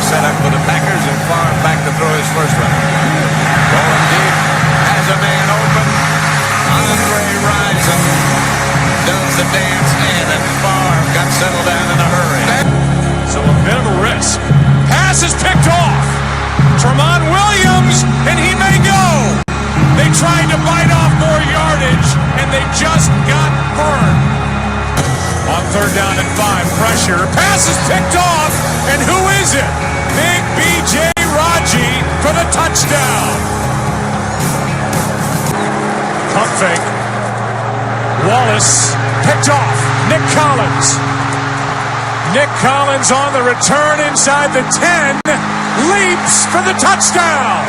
Set up for the Packers, and Favre back to throw his first one. Going deep, has a man open. Andre Rison does the dance in, and Favre got settled down in a hurry. So a bit of a risk. Pass is picked off. Tramon Williams, and he may go. They tried to bite off more yardage, and they just got burned. On 3rd down and 5, pressure. Pass is picked off, and who is it? Big B.J. Raji for the touchdown. Pump fake. Wallace picked off. Nick Collins. Nick Collins on the return inside the 10. Leaps for the touchdown.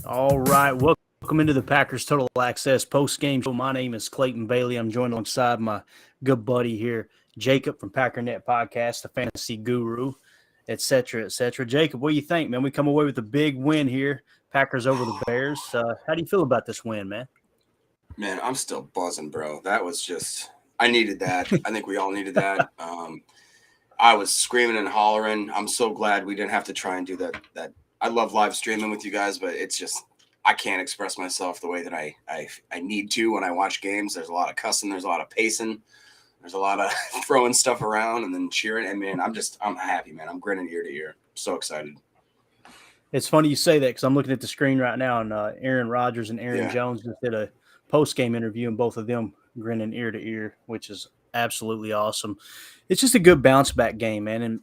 All right, welcome into the Packers Total Access post-game show. My name is Clayton Bailey. I'm joined alongside my good buddy here, Jacob from PackerNet Podcast, the fantasy guru, et cetera, et cetera. Jacob, what do you think, man? We come away with a big win here, Packers over the Bears. How do you feel about this win, man? Man, I'm still buzzing, bro. That was just – I needed that. I think we all needed that. I was screaming and hollering. I'm so glad we didn't have to try and do that. I love live streaming with you guys, but it's just I can't express myself the way that I need to when I watch games. There's a lot of cussing, there's a lot of pacing, there's a lot of throwing stuff around and then cheering. And man, I'm happy, man. I'm grinning ear to ear. So excited. It's funny you say that because I'm looking at the screen right now, and Aaron Rodgers and Aaron Jones just did a post-game interview, and both of them grinning ear to ear, which is absolutely awesome. It's just a good bounce-back game, man. And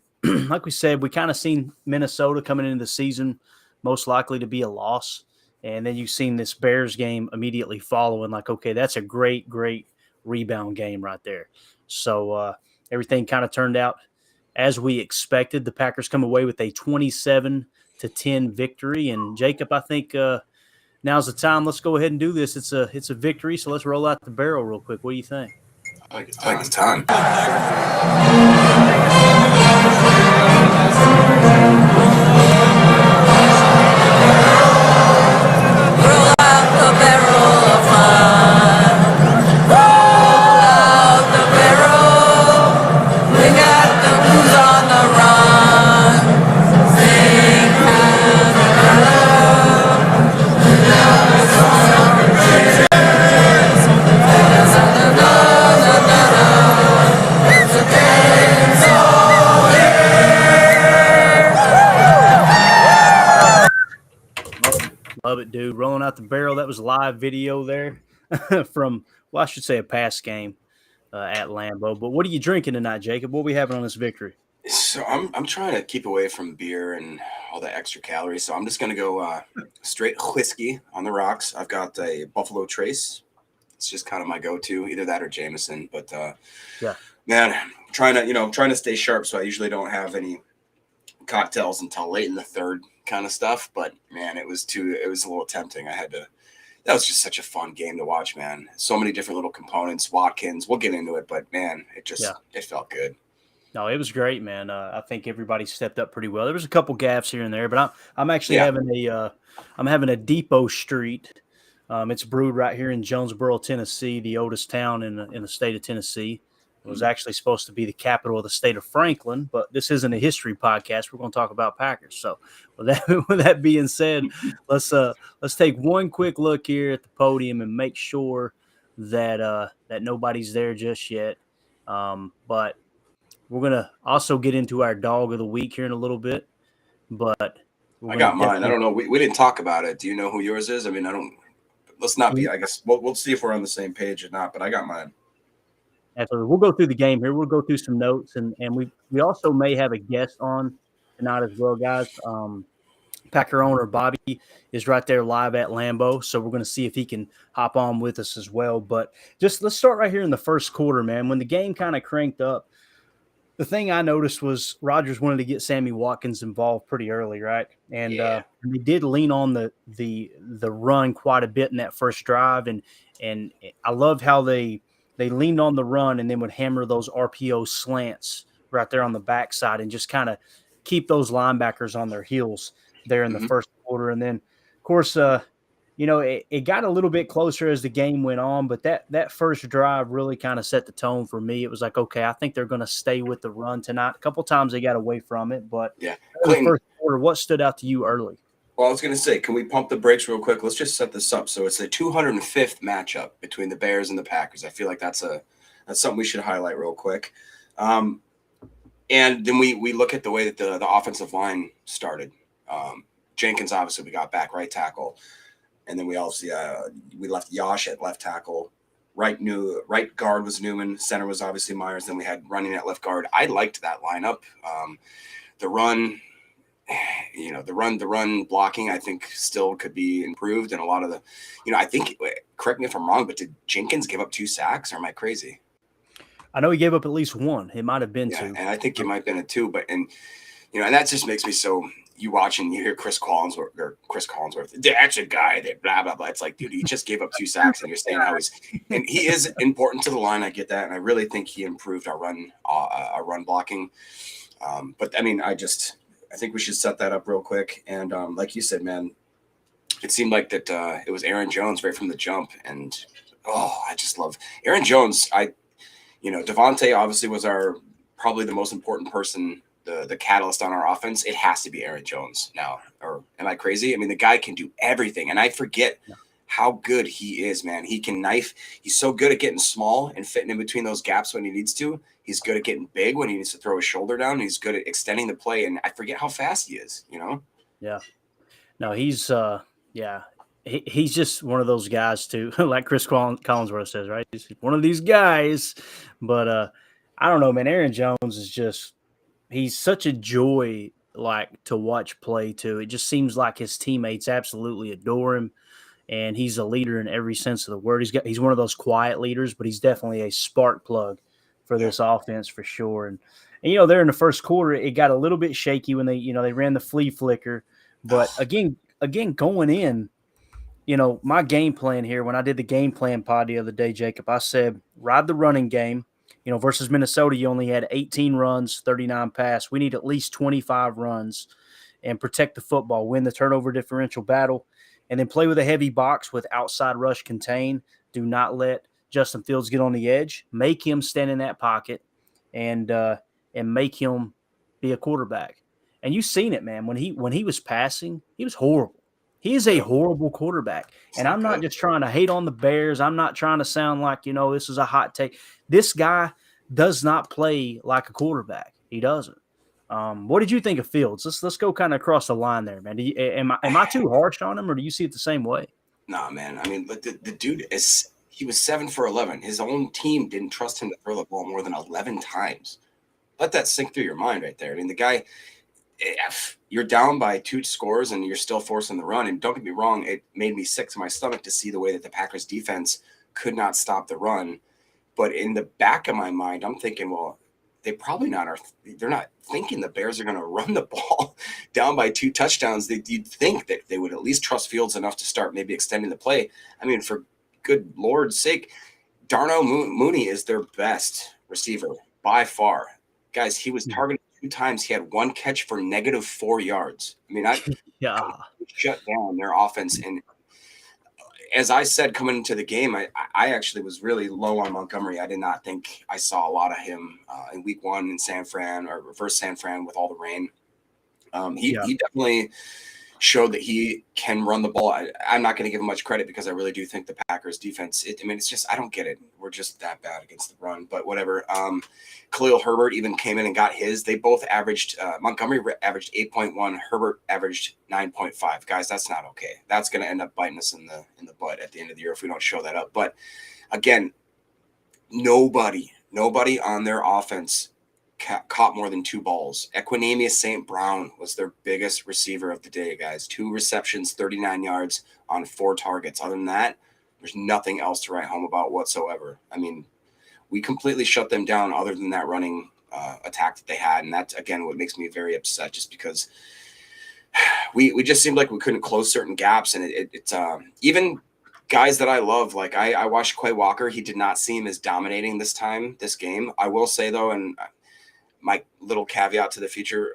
like we said, we kind of seen Minnesota coming into the season most likely to be a loss. And then you've seen this Bears game immediately following, like, okay, that's a great, great rebound game right there. So everything kind of turned out as we expected. The Packers come away with a 27-10 victory. And Jacob, I think now's the time. Let's go ahead and do this. It's a victory, so let's roll out the barrel real quick. What do you think? I like it's time. Love it, dude. Rolling out the barrel. That was live video there from, well, I should say a past game at Lambeau. But what are you drinking tonight, Jacob? What are we having on this victory? So I'm trying to keep away from beer and all the extra calories. So I'm just going to go straight whiskey on the rocks. I've got a Buffalo Trace. It's just kind of my go-to, either that or Jameson. But man, trying to stay sharp. So I usually don't have any cocktails until late in the third kind of stuff. But man, it was a little tempting. That was just such a fun game to watch, man. So many different little components. Watkins, we'll get into it, but man, it felt good. No, it was great, man. I think everybody stepped up pretty well. There was a couple gaffes here and there, but I'm actually having a Depot Street. It's brewed right here in Jonesboro, Tennessee, the oldest town in the state of Tennessee. It was actually supposed to be the capital of the state of Franklin, but this isn't a history podcast. We're going to talk about Packers. So with that being said, let's take one quick look here at the podium and make sure that nobody's there just yet. But we're going to also get into our dog of the week here in a little bit. But I got mine. I don't know. We didn't talk about it. Do you know who yours is? I mean, let's not be, I guess we'll see if we're on the same page or not, but I got mine. Absolutely. We'll go through the game here. We'll go through some notes, and we also may have a guest on tonight as well, guys. Packer owner Bobby is right there live at Lambeau, so we're going to see if he can hop on with us as well. But just let's start right here in the first quarter, man. When the game kind of cranked up, the thing I noticed was Rodgers wanted to get Sammy Watkins involved pretty early, right? And Yeah. they did lean on the run quite a bit in that first drive, and I loved how they leaned on the run and then would hammer those RPO slants right there on the backside and just kind of keep those linebackers on their heels there in the Mhm. first quarter. And then, of course, it got a little bit closer as the game went on, but that first drive really kind of set the tone for me. It was like, okay, I think they're going to stay with the run tonight. A couple times they got away from it, but Yeah. in the Clayton, first quarter, what stood out to you early? well, I was going to say, can we pump the brakes real quick? Let's just set this up. So it's the 205th matchup between the Bears and the Packers. I feel like that's something we should highlight real quick. And then we look at the way that the offensive line started. Jenkins, obviously, we got back right tackle. And then we also we left Yash at left tackle. Right guard was Newman. Center was obviously Myers. Then we had running at left guard. I liked that lineup. The run, the run blocking, I think still could be improved. And a lot of I think, correct me if I'm wrong, but did Jenkins give up 2 sacks, or am I crazy? I know he gave up at least one. It might have been Yeah, two. and I think he might have been a 2, and that just makes me so. You watch and you hear Chris Collinsworth, the extra guy that blah blah blah. It's like, dude, he just gave up 2 sacks, and you're saying how and he is important to the line. I get that, and I really think he improved our run blocking. But I mean, I think we should set that up real quick. And like you said, man, it seemed like that it was Aaron Jones right from the jump, and I just love Aaron Jones. Devontae obviously was probably the most important person. The catalyst on our offense, it has to be Aaron Jones now. Or am I crazy? I mean, the guy can do everything, and I forget how good he is, man. He can knife. He's so good at getting small and fitting in between those gaps when he needs to. He's good at getting big when he needs to throw his shoulder down. He's good at extending the play, and I forget how fast he is, Yeah. No, he's he's just one of those guys too, like Chris Collinsworth says, right? He's one of these guys. But I don't know, man. Aaron Jones is just he's such a joy to watch play too. It just seems like his teammates absolutely adore him, and he's a leader in every sense of the word. He's one of those quiet leaders, but he's definitely a spark plug for this offense for sure. And there in the first quarter, it got a little bit shaky when they ran the flea flicker, but again going in, my game plan here when I did the game plan pod the other day, Jacob, I said ride the running game. Versus Minnesota, you only had 18 runs, 39 pass. We need at least 25 runs and protect the football, win the turnover differential battle, and then play with a heavy box with outside rush contain. Do not let Justin Fields get on the edge. Make him stand in that pocket and make him be a quarterback. And you've seen it, man. When he was passing, he was horrible. He is a horrible quarterback. And I'm not just trying to hate on the Bears. I'm not trying to sound like, this is a hot take. This guy does not play like a quarterback. He doesn't. What did you think of Fields? Let's go kind of across the line there, man. Am I too harsh on him, or do you see it the same way? Nah, man. I mean, the dude he was 7 for 11. His own team didn't trust him to throw the ball more than 11 times. Let that sink through your mind right there. I mean, the guy, if you're down by 2 scores and you're still forcing the run, and don't get me wrong, it made me sick to my stomach to see the way that the Packers defense could not stop the run. But in the back of my mind, I'm thinking, well, they're not thinking the Bears are going to run the ball down by 2 touchdowns. You'd think that they would at least trust Fields enough to start maybe extending the play. I mean, for good Lord's sake, Darnell Mooney is their best receiver by far. Guys, he was targeted 2 times. He had 1 catch for -4 yards. I mean, I shut down their offense. And as I said coming into the game, I actually was really low on Montgomery. I did not think I saw a lot of him in week 1 in San Fran or reverse San Fran with all the rain. He definitely showed that he can run the ball. I'm not going to give him much credit because I really do think the Packers defense, it's just, I don't get it. We're just that bad against the run, but whatever. Khalil Herbert even came in and got his. They both averaged, Montgomery averaged 8.1, Herbert averaged 9.5. Guys, that's not okay. That's going to end up biting us in the butt at the end of the year if we don't show that up. But again, nobody on their offense caught more than 2 balls. Equinemius St. Brown was their biggest receiver of the day, guys. 2 receptions, 39 yards on 4 targets. Other than that, there's nothing else to write home about whatsoever. I mean, we completely shut them down other than that running attack that they had. And that's, again, what makes me very upset, just because we just seemed like we couldn't close certain gaps. And it's even guys that I love, like I watched Quay Walker. He did not seem as dominating this game. I will say, though, and my little caveat to the future,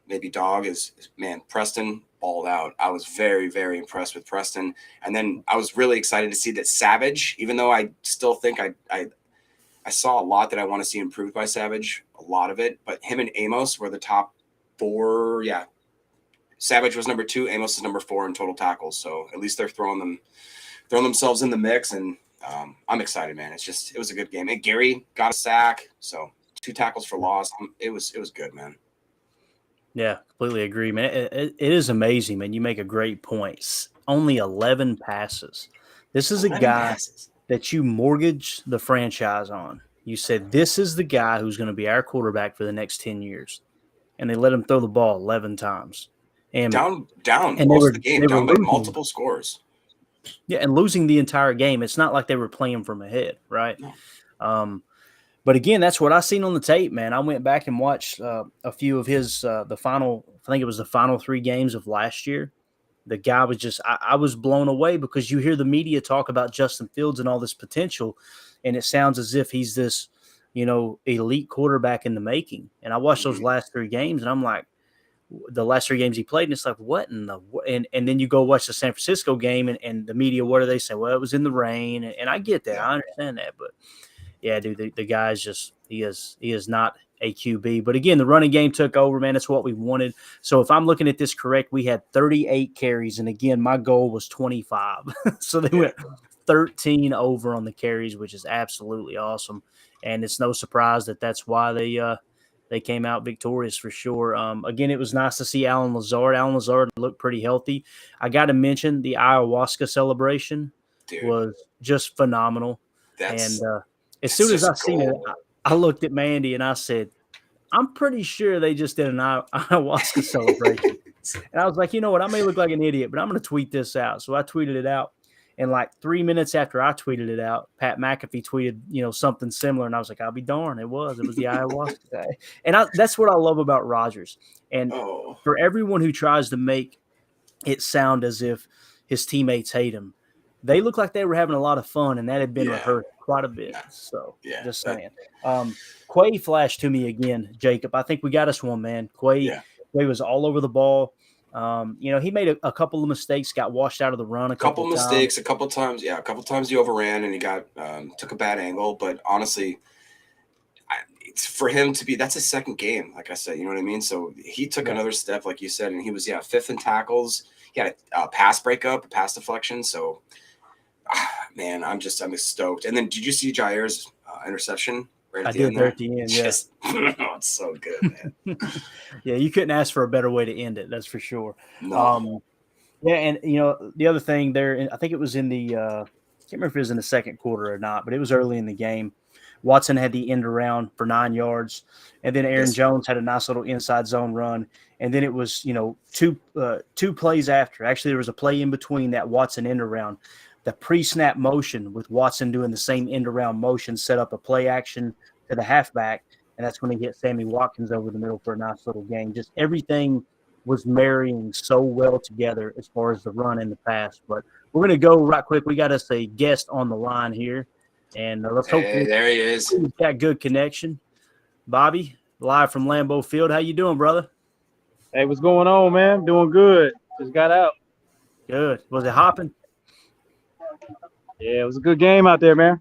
maybe dog is, man, Preston balled out. I was very, very impressed with Preston. And then I was really excited to see that Savage, even though I still think I saw a lot that I want to see improved by Savage, a lot of it, but him and Amos were the top 4. Yeah. Savage was number 2. Amos is number 4 in total tackles. So at least they're throwing themselves in the mix. And I'm excited, man. It was a good game. And Gary got a sack. So 2 tackles for loss. It was good, man. Yeah, completely agree, man. It is amazing, man. You make a great point. Only 11 passes. This is a guy that you mortgage the franchise on. You said, this is the guy who's going to be our quarterback for the next 10 years. And they let him throw the ball 11 times. And down and most of the game, down by multiple scores. Yeah, and losing the entire game. It's not like they were playing from ahead, right? No. But again, that's what I seen on the tape, man. I went back and watched a few of his I think it was the final 3 games of last year. The guy was just, I was blown away, because you hear the media talk about Justin Fields and all this potential, and it sounds as if he's this, elite quarterback in the making. And I watched those last 3 games, and I'm like, the last 3 games he played, and it's like, what in the and then you go watch the San Francisco game, and the media, what do they say? Well, it was in the rain, and I get that, I understand that, but yeah, dude, the guy's just he is not a QB. But again, the running game took over, man. That's what we wanted. So if I'm looking at this correct, we had 38 carries, and again, my goal was 25. So they went 13 over on the carries, which is absolutely awesome. And it's no surprise that that's why they came out victorious for sure. Again, it was nice to see Alan Lazard. Alan Lazard looked pretty healthy. I got to mention the ayahuasca celebration was just phenomenal. As soon as I seen it, I looked at Mandy and I said, I'm pretty sure they just did an ayahuasca celebration. And I was like, you know what? I may look like an idiot, but I'm going to tweet this out. So I tweeted it out. And like 3 minutes after I tweeted it out, Pat McAfee tweeted, something similar. And I was like, I'll be darned. It was the ayahuasca guy. And that's what I love about Rodgers. And for everyone who tries to make it sound as if his teammates hate him, they look like they were having a lot of fun, and that had been rehearsed quite a bit. So, just saying. Quay flashed to me again, Jacob. I think we got us one, man. Quay was all over the ball. He made a couple of mistakes, got washed out of the run a couple mistakes, a couple times. Yeah, a couple times he overran and he got took a bad angle. But honestly, it's for him to be, that's his second game, like I said, you know what I mean? So he took another step, like you said, and he was 5th in tackles. He had a pass breakup, a pass deflection. So, man, I'm stoked. And then did you see Jair's interception? Right at the end there? At the end, yes. It's so good, man. Yeah, you couldn't ask for a better way to end it. That's for sure. No. And the other thing there, I think it was in the I can't remember if it was in the second quarter or not, but it was early in the game. Watson had the end around for 9 yards, and then Aaron Jones had a nice little inside zone run, and then it was two plays after. Actually, there was a play in between that Watson end around. The pre-snap motion with Watson doing the same end-around motion set up a play action to the halfback, and that's when he hit Sammy Watkins over the middle for a nice little game. Just everything was marrying so well together as far as the run and the pass. But we're going to go right quick. We got us a guest on the line here, and let's hope there he is. He's got good connection. Bobby, live from Lambeau Field. How you doing, brother? Hey, what's going on, man? Doing good. Just got out. Good. Was it hopping? Yeah, it was a good game out there, man.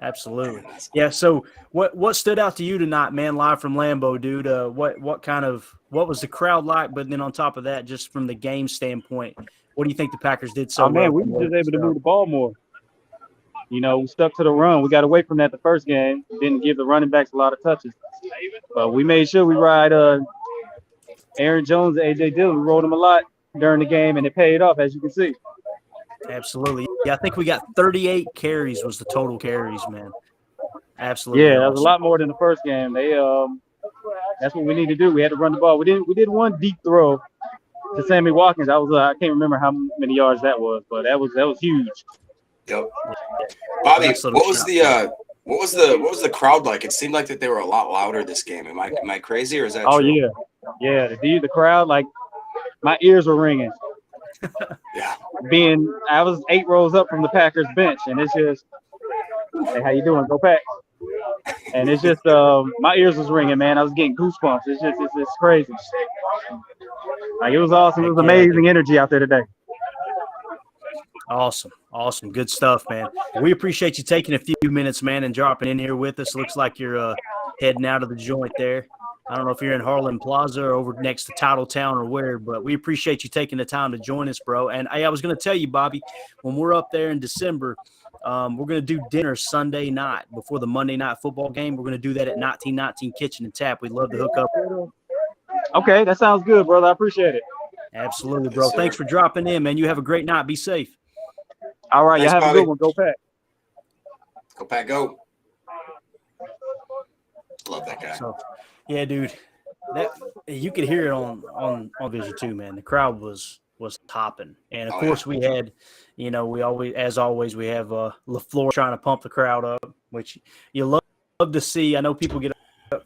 Absolutely. Yeah. So what stood out to you tonight, man, live from Lambeau, dude? What was the crowd like? But then on top of that, just from the game standpoint, what do you think the Packers did so well? Man, we were just able to move the ball more. We stuck to the run. We got away from that the first game. Didn't give the running backs a lot of touches. But we made sure we ride Aaron Jones and A.J. Dillon. We rode them a lot during the game, and it paid off, as you can see. Absolutely. Yeah, I think we got 38 carries was the total carries, man. Absolutely Yeah, that was a awesome. lot more than the first game. That's what we need to do. We had to run the ball. We did one deep throw to Sammy Watkins. I can't remember how many yards that was, but that was huge. Yep. Bobby, Nice little what was shot the play. what was the crowd like? It seemed like that they were a lot louder this game. Am I crazy or is that Oh true? yeah. The crowd, like my ears were ringing. Yeah. I was 8 rows up from the Packers bench, and it's just, hey, how you doing? Go Pack. And it's just my ears was ringing, man. I was getting goosebumps. It's crazy. Like, it was awesome. It Heck was yeah, dude. amazing energy out there today. Awesome. Good stuff, man. We appreciate you taking a few minutes, man, and dropping in here with us. Looks like you're heading out of the joint there. I don't know if you're in Harlan Plaza or over next to Titletown or where, but we appreciate you taking the time to join us, bro. And I was going to tell you, Bobby, when we're up there in December, we're going to do dinner Sunday night before the Monday night football game. We're going to do that at 1919 Kitchen and Tap. We'd love to hook up. Okay, that sounds good, brother. I appreciate it. Absolutely, bro. Yes, Thanks for dropping in, man. You have a great night. Be safe. All right, Thanks, y'all have Bobby. a good one. Go Pack. Go Pack, go. Love that guy. So, yeah, dude, that you could hear it on vision too, man. The crowd was hopping, and of course we had, we always we have LaFleur trying to pump the crowd up, which you love to see. I know people get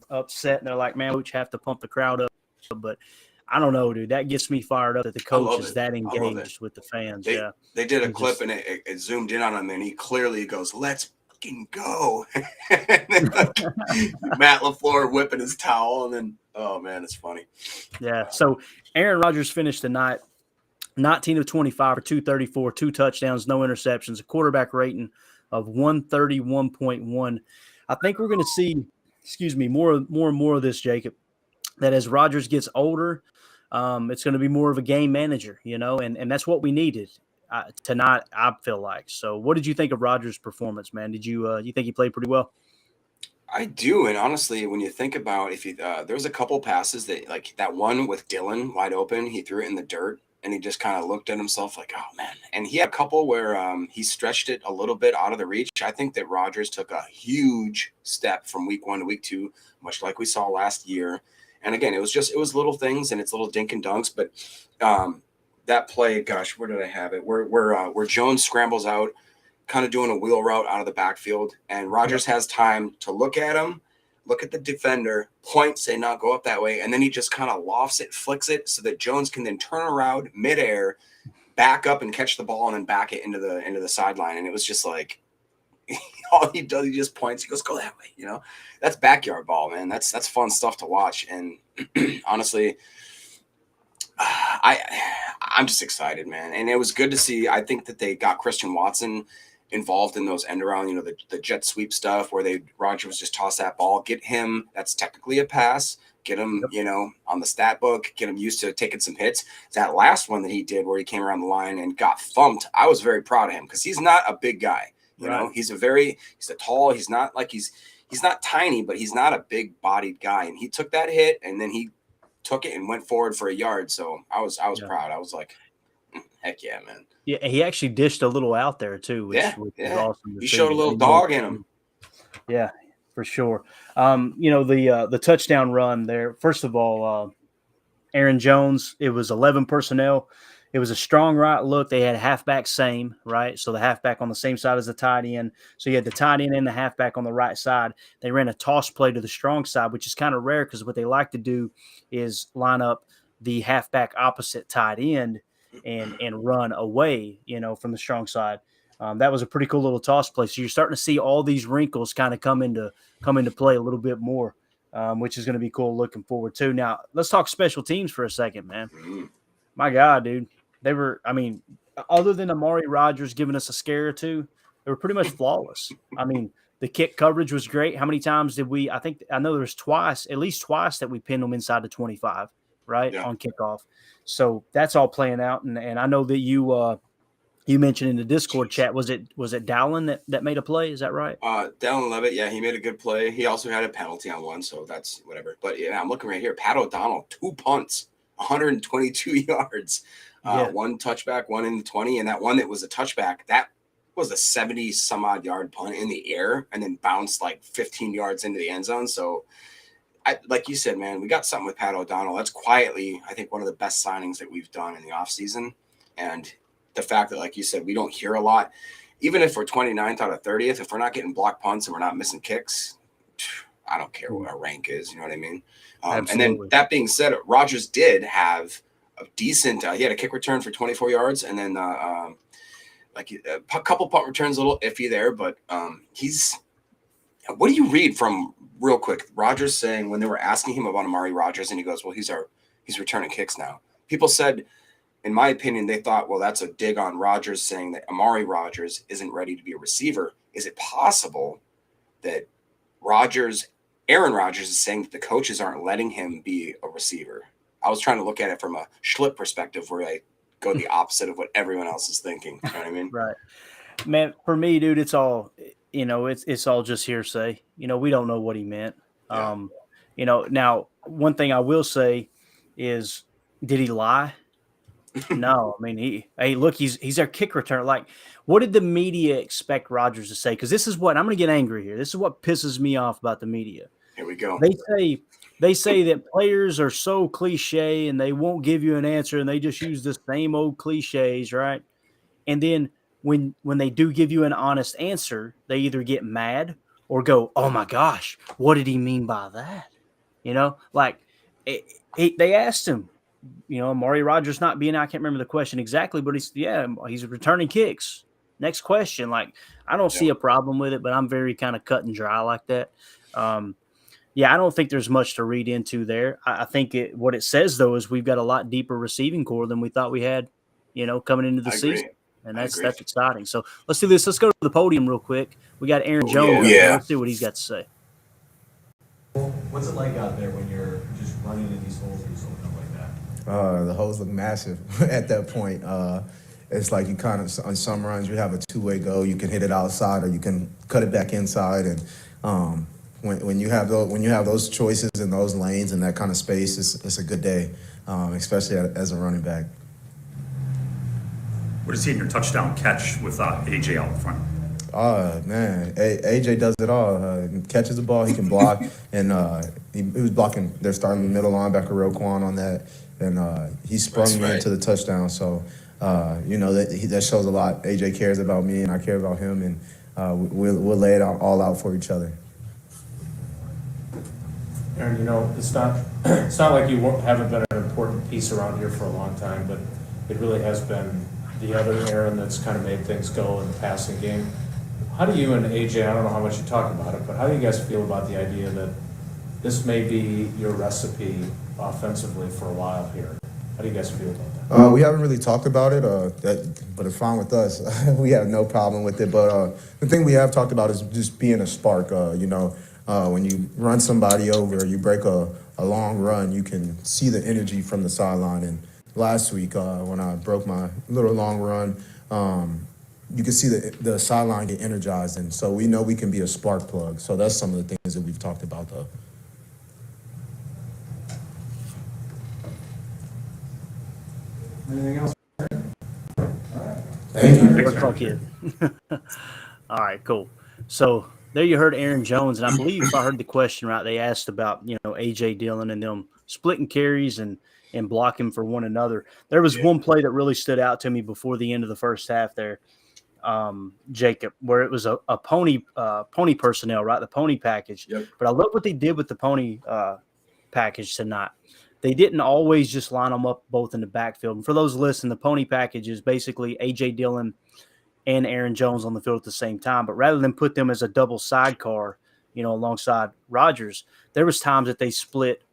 upset and they're like, man, we have to pump the crowd up, but I don't know, dude. That gets me fired up that the coach is that engaged with the fans. They did a clip and it zoomed in on him, and he clearly goes, "Let's fucking go!" And then, Matt LaFleur whipping his towel, and then, oh man, it's funny. Yeah. So Aaron Rodgers finished the night 19 of 25 for 234, 2 touchdowns, no interceptions, a quarterback rating of 131.1. I think we're going to see, more and more of this, Jacob, that as Rodgers gets older, it's going to be more of a game manager, and that's what we needed tonight, I feel like. So what did you think of Rodgers' performance, man? Did you think he played pretty well? I do, and honestly, when you think about there was a couple passes that, like that one with Dylan wide open, he threw it in the dirt, and he just kind of looked at himself like, oh man. And he had a couple where he stretched it a little bit out of the reach. I think that Rodgers took a huge step from week 1 to week 2, much like we saw last year. And again, it was little things and it's little dink and dunks, but that play, gosh, where did I have it? Where Jones scrambles out, kind of doing a wheel route out of the backfield, and Rodgers has time to look at him, look at the defender, point, say, no, go up that way, and then he just kind of lofts it, flicks it, so that Jones can then turn around midair, back up and catch the ball, and then back it into the sideline. And it was just like, all he does, he just points, he goes, go that way. That's backyard ball, man. That's fun stuff to watch. And honestly, I'm just excited, man. And it was good to see. I think that they got Christian Watson involved in those end around, the jet sweep stuff where Rodgers was just toss that ball, get him. That's technically a pass. Get him, on the stat book, get him used to taking some hits. That last one that he did where he came around the line and got thumped, I was very proud of him because he's not a big guy. You know, he's a tall, he's not like he's not tiny, but he's not a big bodied guy. And he took that hit and then he took it and went forward for a yard. So I was proud. I was like, heck yeah, man. Yeah, he actually dished a little out there too, which was awesome. He showed a little dog in him. Yeah, for sure. The touchdown run there. First of all, Aaron Jones, it was 11 personnel. It was a strong right look. They had halfback same, right? So the halfback on the same side as the tight end. So you had the tight end and the halfback on the right side. They ran a toss play to the strong side, which is kind of rare because what they like to do is line up the halfback opposite tight end and run away, from the strong side. That was a pretty cool little toss play. So you're starting to see all these wrinkles kind of come into play a little bit more, which is going to be cool looking forward to. Now, let's talk special teams for a second, man. My God, dude. Other than Amari Rodgers giving us a scare or two, they were pretty much flawless. The kick coverage was great. How many times did I know there was at least twice that we pinned them inside the 25, right, on kickoff. So that's all playing out. And I know that you mentioned in the Discord chat, was it Dallin that made a play? Is that right? Dallin Levitt, yeah, he made a good play. He also had a penalty on one, so that's whatever. But yeah, I'm looking right here. Pat O'Donnell, 2 punts, 122 yards. One touchback, one in the 20, and that one that was a touchback, that what was a 70 some odd yard punt in the air and then bounced like 15 yards into the end zone. So like you said, man, we got something with Pat O'Donnell. That's quietly, I think, one of the best signings that we've done in the offseason. And the fact that, like you said, we don't hear a lot, even if we're 29th out of 30th, if we're not getting blocked punts and we're not missing kicks, I don't care what our rank is. You know what I mean? And then that being said, Rodgers did have a decent, he had a kick return for 24 yards and then like a couple punt returns, a little iffy there, but what do you read from real quick? Rodgers saying when they were asking him about Amari Rodgers and he goes, well, he's returning kicks now. People said, in my opinion, they thought, well, that's a dig on Rodgers saying that Amari Rodgers isn't ready to be a receiver. Is it possible that Aaron Rodgers is saying that the coaches aren't letting him be a receiver? I was trying to look at it from a Schlip perspective where I go the opposite of what everyone else is thinking. You know what I mean? Right. Man, for me, dude, it's all, it's all just hearsay. We don't know what he meant. Yeah. Now one thing I will say is, did he lie? No. I mean, he's our kick return. Like, what did the media expect Rodgers to say? Because this is what I'm going to get angry here. This is what pisses me off about the media. Here we go. They say that players are so cliche and they won't give you an answer and they just use the same old cliches, right? And then when they do give you an honest answer, they either get mad or go, "Oh my gosh, what did he mean by that?" Like they asked him, Amari Rodgers not being, I can't remember the question exactly, but he's returning kicks. Next question. Like, I don't see a problem with it, but I'm very kind of cut and dry like that. I don't think there's much to read into there. I think what it says, though, is we've got a lot deeper receiving core than we thought we had, coming into the season. And that's exciting. So let's do this. Let's go to the podium real quick. We got Aaron Jones. Yeah. Let's see what he's got to say. What's it like out there when you're just running in these holes or something like that? The holes look massive at that point. It's like you kind of, on some runs, you have a two-way go. You can hit it outside or you can cut it back inside. And when you have those choices in those lanes and that kind of space, it's a good day, especially as a running back. What is he in your touchdown catch with AJ out front? Man, AJ does it all. He catches the ball, he can block, and he was blocking their starting middle linebacker Roquan on that, and he sprung me into the touchdown. So, that shows a lot. AJ cares about me, and I care about him, and we'll lay it all out for each other. Aaron, it's not like you haven't been an important piece around here for a long time, but it really has been the other Aaron that's kind of made things go in the passing game. How do you and AJ, I don't know how much you talk about it, but how do you guys feel about the idea that this may be your recipe offensively for a while here? How do you guys feel about that? We haven't really talked about it, but it's fine with us. We have no problem with it. But the thing we have talked about is just being a spark. When you run somebody over, you break a long run, you can see the energy from the sideline. And last week, when I broke my little long run, you can see the sideline get energized. And so we know we can be a spark plug. So that's some of the things that we've talked about, though. Anything else? Thank you. Work on kid. All right, cool. So there you heard Aaron Jones, and I believe if I heard the question right, they asked about AJ Dillon and them splitting carries and blocking for one another. There was one play that really stood out to me before the end of the first half there, Jacob, where it was a pony personnel, right? The pony package. Yep. But I love what they did with the pony package tonight. They didn't always just line them up both in the backfield. And for those listening, the pony package is basically AJ Dillon and Aaron Jones on the field at the same time. But rather than put them as a double sidecar, alongside Rodgers, there was times that they split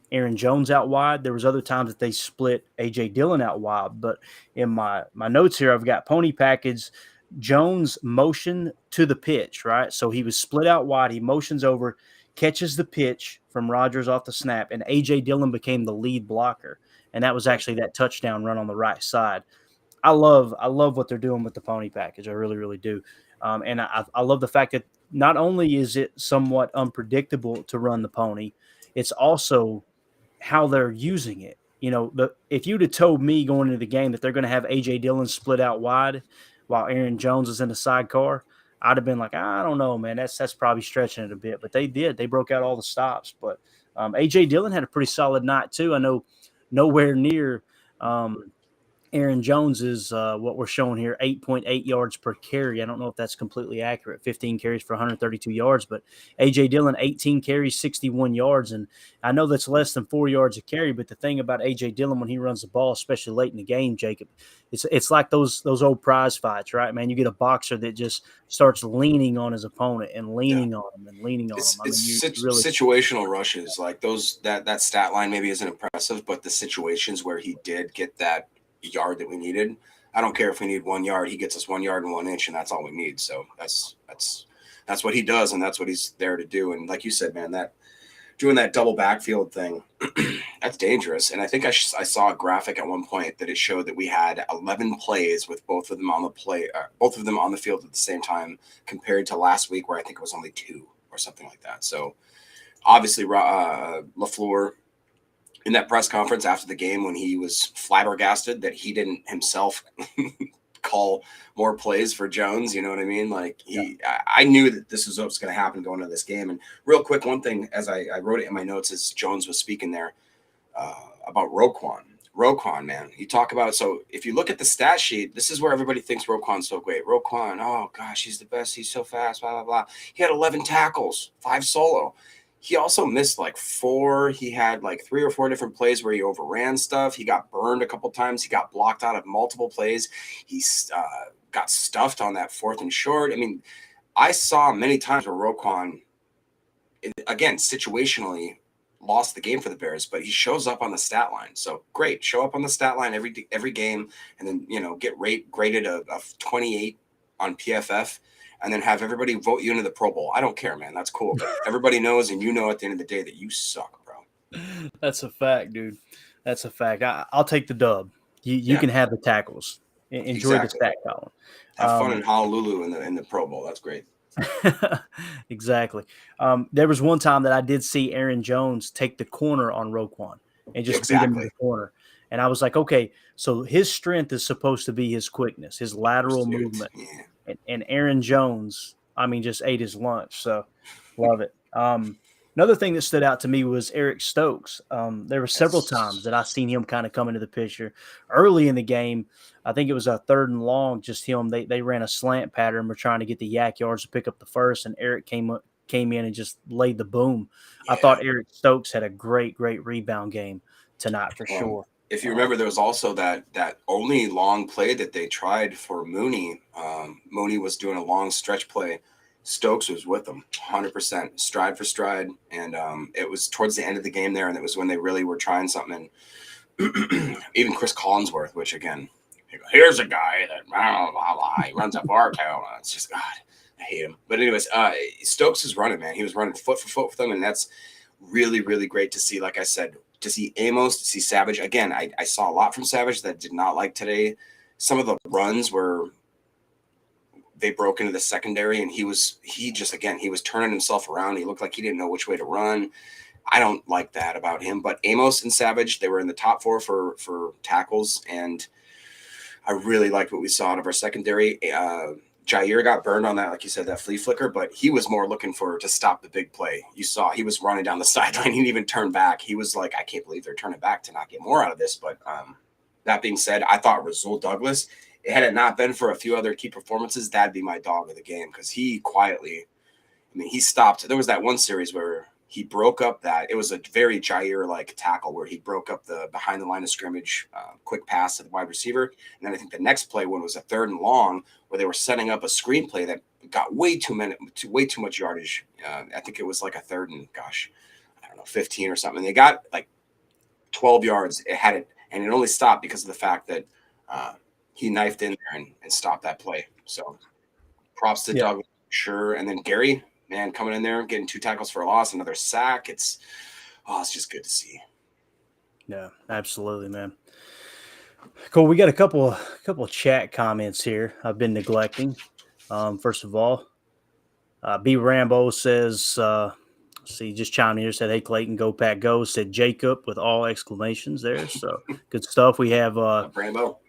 Aaron Jones out wide. There was other times that they split AJ Dillon out wide. But in my notes here, I've got pony package, Jones motion to the pitch, right? So he was split out wide. He motions over, catches the pitch from Rodgers off the snap, and AJ Dillon became the lead blocker. And that was actually that touchdown run on the right side. I love what they're doing with the pony package. I really, really do. And I love the fact that not only is it somewhat unpredictable to run the pony, it's also how they're using it. If you'd have told me going into the game that they're going to have AJ Dillon split out wide while Aaron Jones is in the sidecar, I'd have been like, I don't know, man. That's probably stretching it a bit. But they did. They broke out all the stops. But A.J. Dillon had a pretty solid night too. I know nowhere near Aaron Jones is what we're showing here, 8.8 yards per carry. I don't know if that's completely accurate. 15 carries for 132 yards, but A.J. Dillon, 18 carries, 61 yards. And I know that's less than 4 yards a carry, but the thing about A.J. Dillon when he runs the ball, especially late in the game, Jacob, it's like those old prize fights, right, man? You get a boxer that just starts leaning on his opponent and leaning on him and leaning on him. I mean, you really situational rushes like those. That stat line maybe isn't impressive, but the situations where he did get that yard that we needed. I don't care if we need 1 yard. He gets us 1 yard and 1 inch, and that's all we need. So that's what he does, and that's what he's there to do. And like you said, man, that doing that double backfield thing, that's dangerous. And I think I saw a graphic at one point that it showed that we had 11 plays with both of them on the field at the same time, compared to last week where I think it was only 2 or something like that. So obviously, LaFleur, in that press conference after the game, when he was flabbergasted that he didn't himself call more plays for Jones, you know what I mean? Like I knew that this was what was going to happen going into this game. And real quick, one thing, as I wrote it in my notes as Jones was speaking there about Roquan, man, you talk about, so if you look at the stat sheet, this is where everybody thinks Roquan's so great. Roquan, oh gosh, he's the best. He's so fast, blah, blah, blah. He had 11 tackles, 5 solo. He also missed like 4. He had like 3 or 4 different plays where he overran stuff. He got burned a couple times. He got blocked out of multiple plays. He got stuffed on that 4th and short. I mean, I saw many times where Roquan, again, situationally lost the game for the Bears, but he shows up on the stat line. So great. Show up on the stat line every game, and then, get graded a 28 on PFF. And then have everybody vote you into the Pro Bowl. I don't care, man. That's cool. But everybody knows, and at the end of the day, that you suck, bro. That's a fact, dude. That's a fact. I'll take the dub. You can have the tackles. Enjoy the stat column. Have fun in Honolulu in the Pro Bowl. That's great. Exactly. There was one time that I did see Aaron Jones take the corner on Roquan and just beat him in the corner. And I was like, okay, so his strength is supposed to be his quickness, his lateral movement. Yeah. And Aaron Jones, I mean, just ate his lunch. So love it. Another thing that stood out to me was Eric Stokes. There were several times that I seen him kind of come into the picture early in the game. I think it was a 3rd and long, just him. They ran a slant pattern. We're trying to get the yak yards to pick up the first, and Eric came in and just laid the boom. Yeah. I thought Eric Stokes had a great rebound game tonight for sure. If you remember, there was also that only long play that they tried for Mooney. Mooney was doing a long stretch play. Stokes was with them 100%, stride for stride. And it was towards the end of the game there, and it was when they really were trying something. And even Chris Collinsworth, which, again, here's a guy that blah, blah, blah, he runs up our town. It's just, God, I hate him. But anyways, Stokes is running, man. He was running foot for foot with them, and that's really, really great to see. Like I said, to see Amos, to see Savage. Again, I saw a lot from Savage that I did not like today. Some of the runs where they broke into the secondary, and he was turning himself around. He looked like he didn't know which way to run. I don't like that about him. But Amos and Savage, they were in the top 4 for tackles, and I really liked what we saw out of our secondary. Jair got burned on that, like you said, that flea flicker, but he was more looking to stop the big play. You saw he was running down the sideline. He didn't even turn back. He was like, I can't believe they're turning back to not get more out of this. But that being said, I thought Rasul Douglas, had it not been for a few other key performances, that'd be my dog of the game, because he quietly, he stopped. There was that one series where he broke up it was a very Jair-like tackle where he broke up the behind the line of scrimmage quick pass to the wide receiver. And then I think the next play one was a 3rd and long where they were setting up a screenplay that got way too much yardage. I think it was like a 3rd and 15 or something. They got like 12 yards. It had it, and it only stopped because of the fact that he knifed in there and stopped that play. So props to Doug, sure. And then Gary, man, coming in there, getting 2 tackles for a loss, another sack. It's just good to see. Yeah, absolutely, man. Cool. We got a couple of chat comments here I've been neglecting. First of all, B Rambo says, just chimed in here, said, hey, Clayton, go Pack go, said Jacob with all exclamations there. So good stuff. We have Rambo.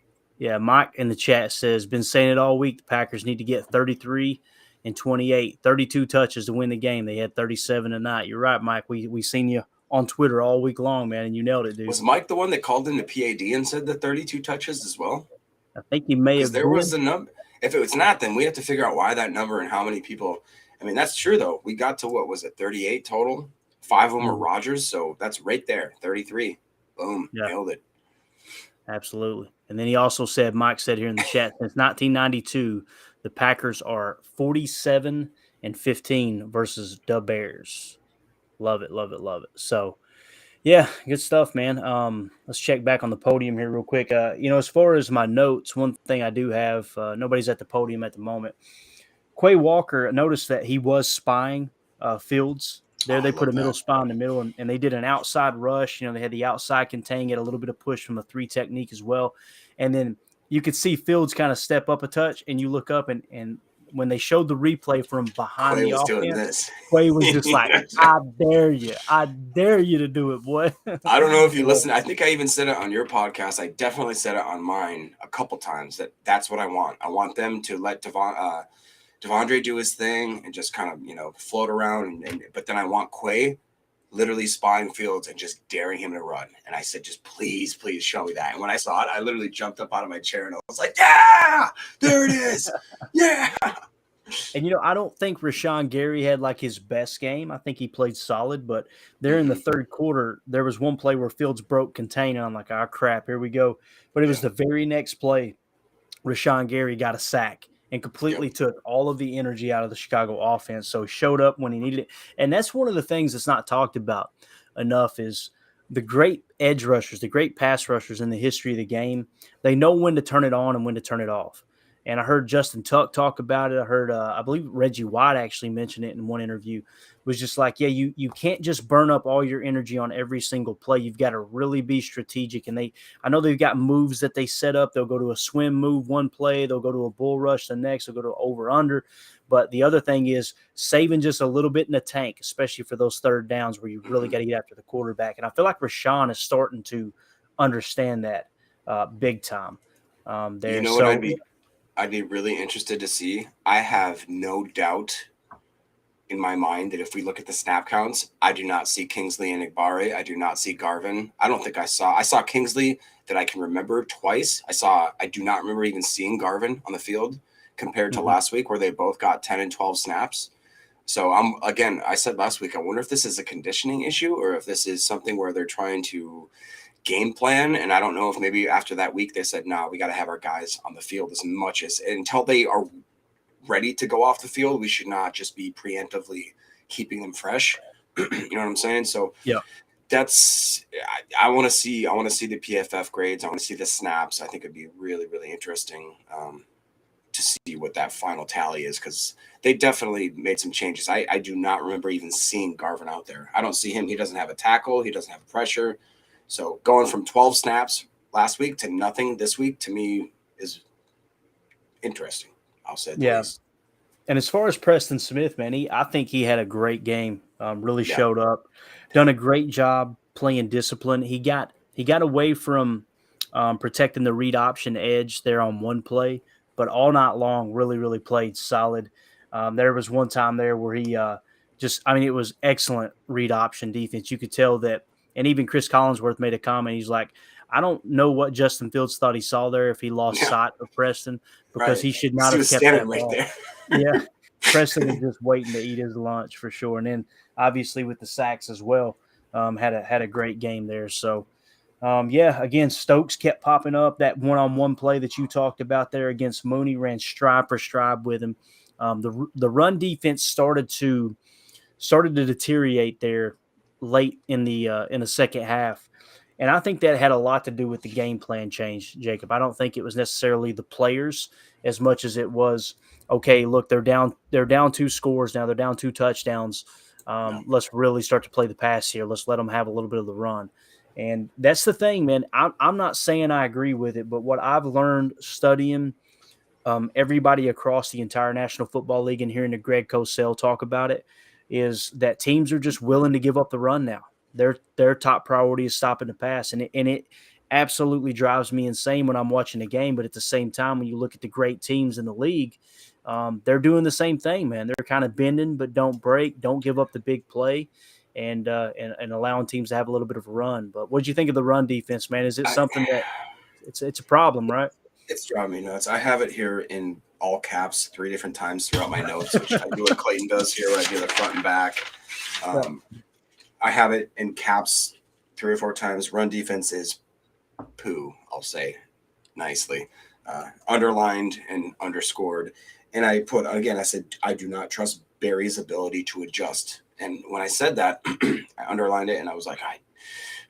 Yeah, Mike in the chat says, been saying it all week. The Packers need to get 33 and 28, 32 touches to win the game. They had 37 tonight. You're right, Mike. We seen you on Twitter all week long, man, and you nailed it, dude. Was Mike the one that called in the PAD and said the 32 touches as well? I think he may have there been. was the number. If it was not, then we have to figure out why that number and how many people. I mean, that's true, though. We got to, what was it, 38 total? 5 of them were Rodgers, so that's right there, 33. Boom, nailed it. Absolutely. And then he also said, Mike said here in the chat, since 1992, the Packers are 47 and 15 versus the Bears. Love it, love it, love it. So, yeah, good stuff, man. Let's check back on the podium here real quick. As far as my notes, one thing I do have, nobody's at the podium at the moment. Quay Walker, noticed that he was spying Fields. There, they put a middle spy in the middle, and they did an outside rush. They had the outside contain, get a little bit of push from the 3 technique as well. And then you could see Fields kind of step up a touch, and you look up, and when they showed the replay from behind Quay the was offense, doing this. Quay was just like, I dare you to do it, boy. I don't know if you listen. I think I even said it on your podcast. I definitely said it on mine a couple times that's what I want. I want them to let Devondre do his thing and just kind of, float around. But then I want Quay literally spying Fields and just daring him to run. And I said, just please show me that. And when I saw it, I literally jumped up out of my chair and I was like, yeah, there it is. Yeah. And, I don't think Rashawn Gary had like his best game. I think he played solid, but there in the third quarter, there was one play where Fields broke contain. And I'm like, oh, crap, here we go. But it was the very next play. Rashawn Gary got a sack and completely took all of the energy out of the Chicago offense. So he showed up when he needed it. And that's one of the things that's not talked about enough is the great edge rushers, the great pass rushers in the history of the game. They know when to turn it on and when to turn it off. And I heard Justin Tuck talk about it. I heard, I believe Reggie White actually mentioned it in one interview. It was just like, you can't just burn up all your energy on every single play. You've got to really be strategic. And I know they've got moves that they set up. They'll go to a swim move one play. They'll go to a bull rush the next. They'll go to over under. But the other thing is saving just a little bit in the tank, especially for those third downs where you really got to get after the quarterback. And I feel like Rashawn is starting to understand that big time there. You know what I'd be really interested to see? I have no doubt in my mind that if we look at the snap counts, I do not see Kingsley and Igbare. I do not see Garvin. I don't think I saw Kingsley that I can remember twice. I do not remember even seeing Garvin on the field compared to last week where they both got 10 and 12 snaps. So I said last week, I wonder if this is a conditioning issue or if this is something where they're trying to game plan. And I don't know if maybe after that week they said, no, we got to have our guys on the field as much as until they are ready to go off the field. We should not just be preemptively keeping them fresh. You know what I'm saying? So yeah, that's, I want to see the PFF grades. I want to see the snaps. I think it'd be really, really interesting to see what that final tally is. Cause they definitely made some changes. I do not remember even seeing Garvin out there. I don't see him. He doesn't have a tackle. He doesn't have pressure. So going from 12 snaps last week to nothing this week, to me, is interesting. I'll say the least. And as far as Preston Smith, man, I think he had a great game. Really showed up, done a great job playing discipline. He got away from protecting the read option edge there on one play, but all night long really, really played solid. There was one time there where he it was excellent read option defense. You could tell that. And even Chris Collinsworth made a comment. He's like, I don't know what Justin Fields thought he saw there if he lost sight of Preston because he should not have kept that right ball. There. Yeah, Preston was just waiting to eat his lunch for sure. And then obviously with the sacks as well, had a great game there. So, again, Stokes kept popping up. That one-on-one play that you talked about there against Mooney ran stride for stride with him. The run defense started to deteriorate there late in the second half. And I think that had a lot to do with the game plan change, Jacob. I don't think it was necessarily the players as much as it was, okay, look, they're down 2 scores now. They're down 2 touchdowns. Let's really start to play the pass here. Let's let them have a little bit of the run. And that's the thing, man. I'm not saying I agree with it, but what I've learned studying everybody across the entire National Football League and hearing the Greg Cosell talk about it is that teams are just willing to give up the run now. Their top priority is stopping the pass, and absolutely drives me insane when I'm watching a game. But at the same time, when you look at the great teams in the league, they're doing the same thing, man. They're kind of bending, but don't break, don't give up the big play, and allowing teams to have a little bit of a run. But what do you think of the run defense, man? Is it I, something that it's a problem, right? it's driving me nuts. I have it here in all caps 3 different times throughout my notes, which I do what Clayton does here, where I do the front and back. I have it in caps 3 or 4 times. Run defense is poo, I'll say nicely. Underlined and underscored. And I put, again, I said, I do not trust Barry's ability to adjust. And when I said that, I underlined it and I was like,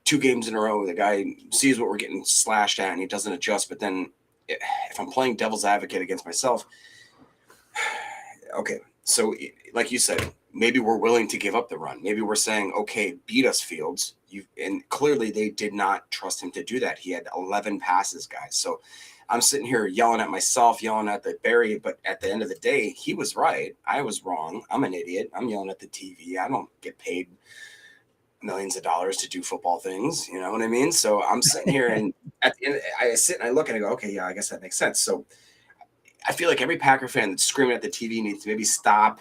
2 games in a row, the guy sees what we're getting slashed at and he doesn't adjust. But then if I'm playing devil's advocate against myself, okay, so like you said, maybe we're willing to give up the run. Maybe we're saying, okay, beat us, Fields. And clearly they did not trust him to do that. He had 11 passes, guys. So I'm sitting here yelling at myself, yelling at the Barry, but at the end of the day, he was right. I was wrong. I'm an idiot. I'm yelling at the TV. I don't get paid millions of dollars to do football things. You know what I mean? So I'm sitting here and at the end, I sit and I look and I go, okay, yeah, I guess that makes sense. So I feel like every Packer fan that's screaming at the TV needs to maybe stop.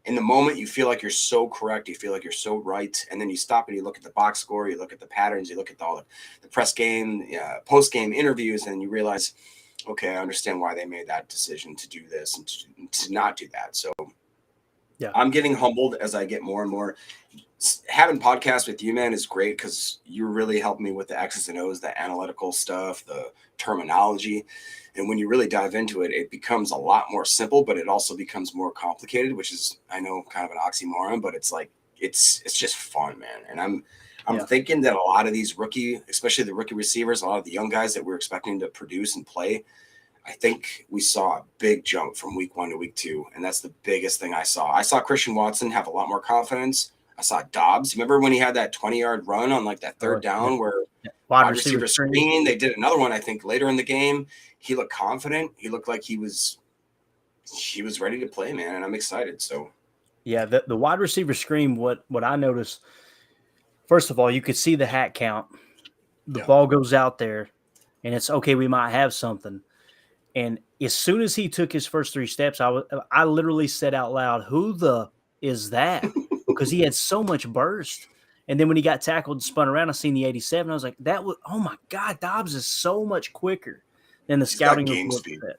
In the moment, you feel like you're so correct. You feel like you're so right. And then you stop and you look at the box score. You look at the patterns. You look at all the press game, post-game interviews, and you realize, okay, I understand why they made that decision to do this and to not do that. So Yeah. I'm getting humbled as I get more and more. Having podcasts with you, man, is great because you really help me with the X's and O's, the analytical stuff, the terminology. And when you really dive into it, it becomes a lot more simple, but it also becomes more complicated, which is, I know, kind of an oxymoron, but it's like, it's just fun, man. And I'm thinking that a lot of these especially the rookie receivers, a lot of the young guys that we're expecting to produce and play, I think we saw a big jump from week 1 to week 2. And that's the biggest thing I saw. I saw Christian Watson have a lot more confidence. I saw Dobbs. Remember when he had that 20-yard run on like that third down where wide receiver screen? They did another one, I think, later in the game. He looked confident. He looked like he was ready to play, man, and I'm excited. So yeah, the wide receiver screen, what I noticed, first of all, you could see the hat count. The ball goes out there, and it's okay, we might have something. And as soon as he took his first 3 steps, I literally said out loud, "Who the is that?" Because he had so much burst. And then when he got tackled and spun around, I seen the 87. I was like, oh my God, Dobbs is so much quicker than the scouting report said.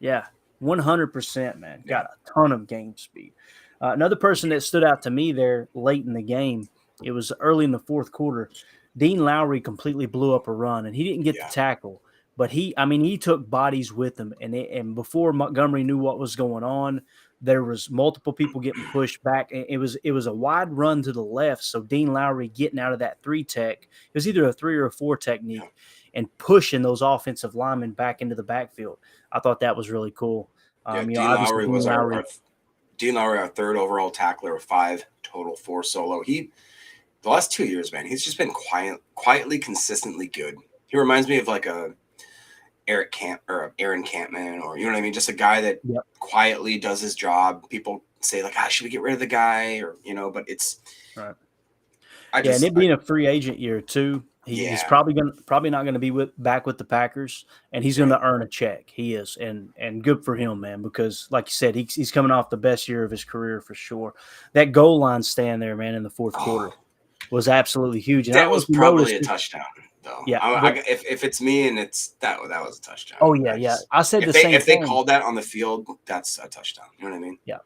Yeah, 100%, man. Got a ton of game speed. Another person that stood out to me there late in the game, it was early in the 4th quarter. Dean Lowry completely blew up a run, and he didn't get the tackle. But he took bodies with him, and before Montgomery knew what was going on, there was multiple people getting pushed back. It was a wide run to the left, so Dean Lowry getting out of that 3 tech. It was either a 3 or a 4 technique, and pushing those offensive linemen back into the backfield. I thought that was really cool. Dean Lowry was our 3rd overall tackler with 5 total, 4 solo. The last 2 years, man, he's just been quietly, consistently good. He reminds me of like a Aaron Campman, or you know what I mean, just a guy that quietly does his job. People say like, should we get rid of the guy, or but it's right. And it being a free agent year too, he's probably not going to be back with the Packers, and he's going to earn a check. He is, and good for him, man, because like you said, he's coming off the best year of his career for sure. That goal line stand there, man, in the 4th quarter was absolutely huge. And that was probably a touchdown. Though. Yeah, if it's me and that was a touchdown. Oh yeah, I said the same thing. If they called that on the field, that's a touchdown. You know what I mean? Yeah,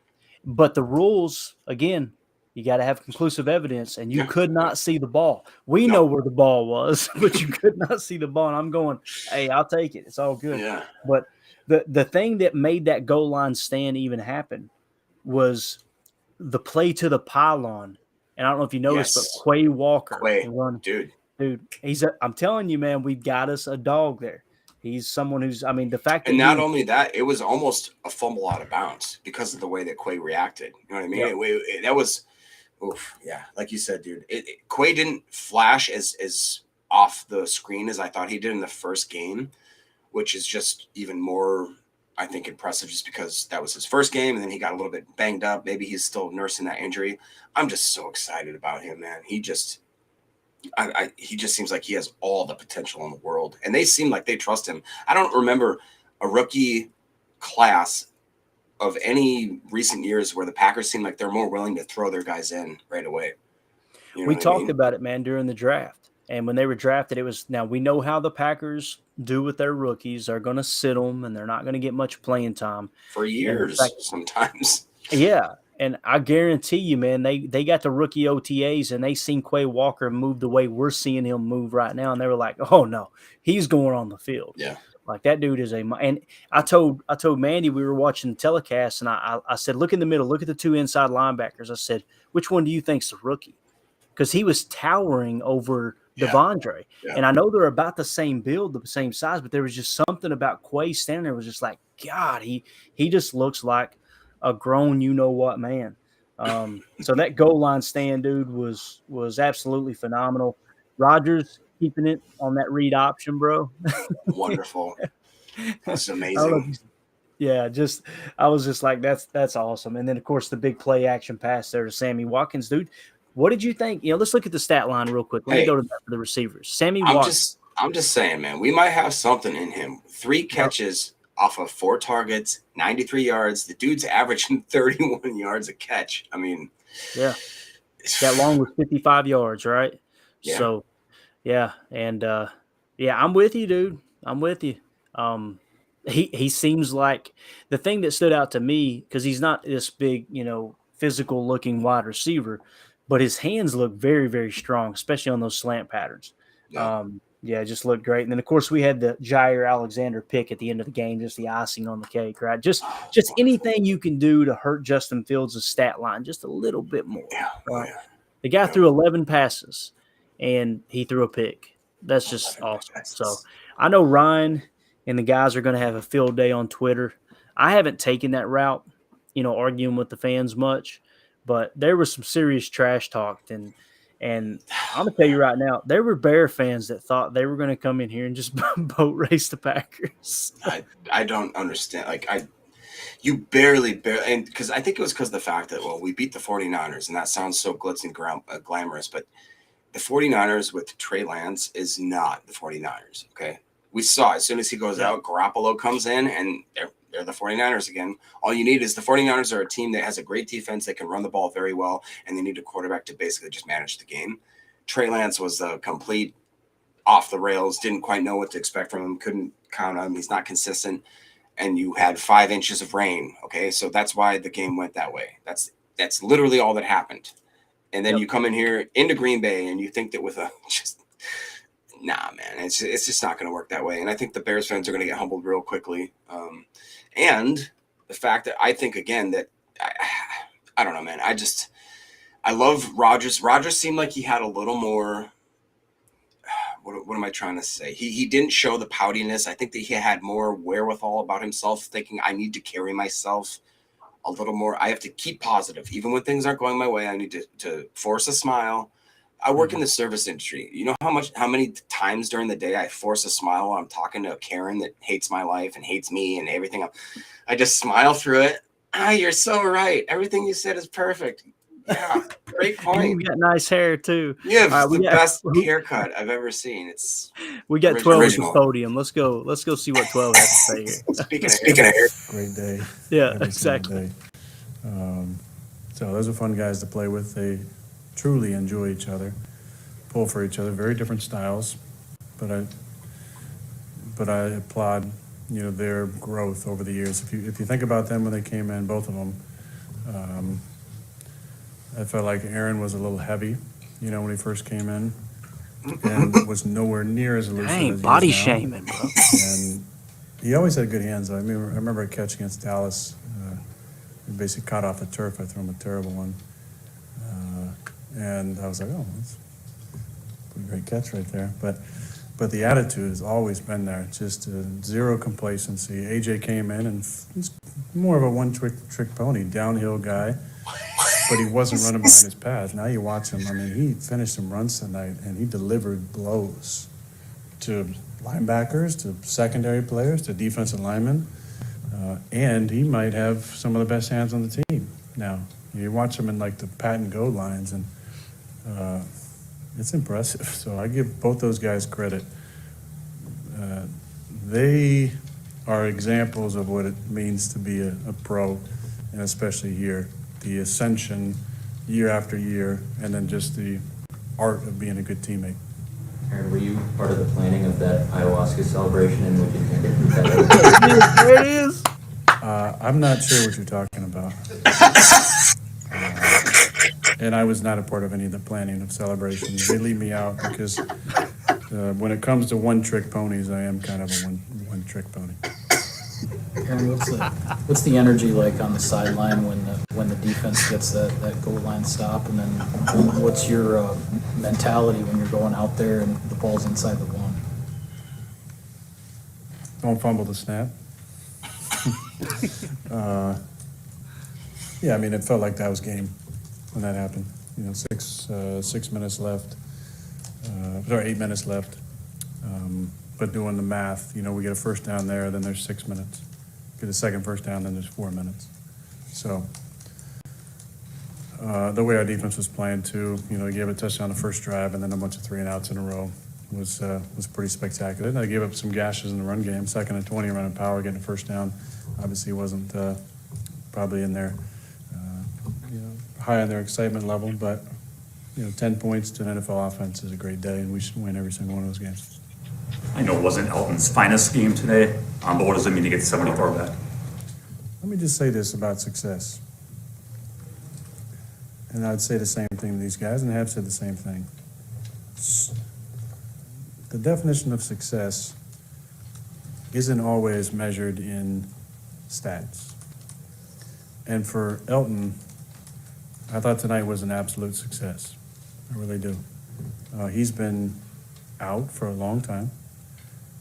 but the rules again, you got to have conclusive evidence, and you could not see the ball. We know where the ball was, but you could not see the ball. And I'm going, hey, I'll take it. It's all good. Yeah. But the thing that made that goal line stand even happen was the play to the pylon. And I don't know if you noticed, but Quay Walker, dude, I'm telling you, man, we've got us a dog there. He's someone who's, the fact that. And not only that, it was almost a fumble out of bounds because of the way that Quay reacted. You know what I mean? That was, like you said, dude. Quay didn't flash as off the screen as I thought he did in the first game, which is just even more, I think, impressive just because that was his first game and then he got a little bit banged up. Maybe he's still nursing that injury. I'm just so excited about him, man. He just seems like he has all the potential in the world, and they seem like they trust him. I don't remember a rookie class of any recent years where the Packers seem like they're more willing to throw their guys in right away. You know We what I talked mean? about it, man, during the draft. And when they were drafted, it was now we know how the Packers do with their rookies. They're going to sit them and they're not going to get much playing time. For And in years, fact, sometimes. yeah. And I guarantee you, man, they got the rookie OTAs and they seen Quay Walker move the way we're seeing him move right now. And they were like, oh, no, he's going on the field. Yeah. Like that dude is and I told Mandy we were watching the telecast and I said, look in the middle, look at the two inside linebackers. I said, which one do you think's the rookie? Because he was towering over Devondre. Yeah. And I know they're about the same build, the same size, but there was just something about Quay standing there was just like, God, he just looks like a grown you-know-what man. So that goal line stand, dude, was absolutely phenomenal. Rodgers keeping it on that read option, bro. Wonderful. That's I don't know if amazing. yeah, I was just like, that's awesome. And then of course the big play action pass there to Sammy Watkins, dude. What did you think? Let's look at the stat line real quick. Let me go to that for the receivers. Sammy Watkins. I'm just saying, man, we might have something in him. 3 catches off of 4 targets, 93 yards. The dude's averaging 31 yards a catch. I mean, yeah, that long was 55 yards, right? Yeah. So, yeah, and yeah, I'm with you, dude. I'm with you. He seems like the thing that stood out to me because he's not this big, physical looking wide receiver, but his hands look very, very strong, especially on those slant patterns. Yeah, just looked great. And then of course we had the Jair Alexander pick at the end of the game, just the icing on the cake, right? Just anything you can do to hurt Justin Fields' stat line just a little bit more. Yeah. Right? The guy threw 11 passes and he threw a pick. That's just awesome. So I know Ryan and the guys are going to have a field day on Twitter. I haven't taken that route, arguing with the fans much, but there was some serious trash talked. And I'm going to tell you right now, there were Bear fans that thought they were going to come in here and just boat race the Packers. I don't understand. You barely, and because I think it was because of the fact that, well, we beat the 49ers, and that sounds so glitz and glamorous, but the 49ers with Trey Lance is not the 49ers, okay? We saw as soon as he goes out, Garoppolo comes in, and they're the 49ers again. All you need is the 49ers are a team that has a great defense. They can run the ball very well, and they need a quarterback to basically just manage the game. Trey Lance was a complete off the rails, didn't quite know what to expect from him, couldn't count on him. He's not consistent, and you had 5 inches of rain, okay? So that's why the game went that way. That's literally all that happened. And then you come in here into Green Bay, and you think that with nah, man, it's just not going to work that way. And I think the Bears fans are going to get humbled real quickly. And the fact that I think, again, that I don't know, man. I love Rodgers. Rodgers seemed like he had a little more. What am I trying to say? He didn't show the poutiness. I think that he had more wherewithal about himself, thinking I need to carry myself a little more. I have to keep positive. Even when things aren't going my way, I need to force a smile. I work in the service industry. You know how many times during the day I force a smile while I'm talking to a Karen that hates my life and hates me and everything. I just smile through it. You're so right. Everything you said is perfect. Yeah, great point. You got nice hair too. You have the best haircut I've ever seen. We got 12 at the podium. Let's go see what 12 has to say here. Speaking of hair. Great day. Yeah, exactly. Day. So those are fun guys to play with. They truly enjoy each other, pull for each other. Very different styles, but I applaud their growth over the years. If you think about them when they came in, both of them, I felt like Aaron was a little heavy, when he first came in, and was nowhere near as elusive as he is body now. shaming, bro. And he always had good hands. I remember a catch against Dallas. He basically caught off the turf. I threw him a terrible one. And I was like, oh, that's a pretty great catch right there. But the attitude has always been there, just zero complacency. AJ came in and he's more of a one-trick pony, downhill guy, but he wasn't running behind his path. Now you watch him. I mean, he finished some runs tonight, and he delivered blows to linebackers, to secondary players, to defensive linemen, and he might have some of the best hands on the team now. You watch him in like the pat and go lines, and It's impressive. So I give both those guys credit. They are examples of what it means to be a pro, and especially here, the ascension year after year, and then just the art of being a good teammate. Aaron, were you part of the planning of that ayahuasca celebration, and would you think that? There it is. I'm not sure what you're talking about. And I was not a part of any of the planning of celebrations. They leave me out because when it comes to one-trick ponies, I am kind of a one-trick pony. Aaron, what's the energy like on the sideline when the defense gets that goal line stop, and then what's your mentality when you're going out there and the ball's inside the one? Don't fumble the snap. Yeah, I mean, it felt like that was game when that happened. 6 minutes left. 8 minutes left. But doing the math, we get a first down there, then there's 6 minutes. Get a second first down, then there's 4 minutes. So the way our defense was playing too, gave a touchdown the first drive and then a bunch of 3-and-outs in a row was pretty spectacular. They gave up some gashes in the run game, 2nd and 20 running power, getting a first down. Obviously wasn't probably in their high on their excitement level, but 10 points to an NFL offense is a great day, and we should win every single one of those games. I know it wasn't Elton's finest game today, but what does it mean to get 74 back? Let me just say this about success. And I'd say the same thing to these guys, and I have said the same thing. The definition of success isn't always measured in stats. And for Elton, I thought tonight was an absolute success. I really do. He's been out for a long time,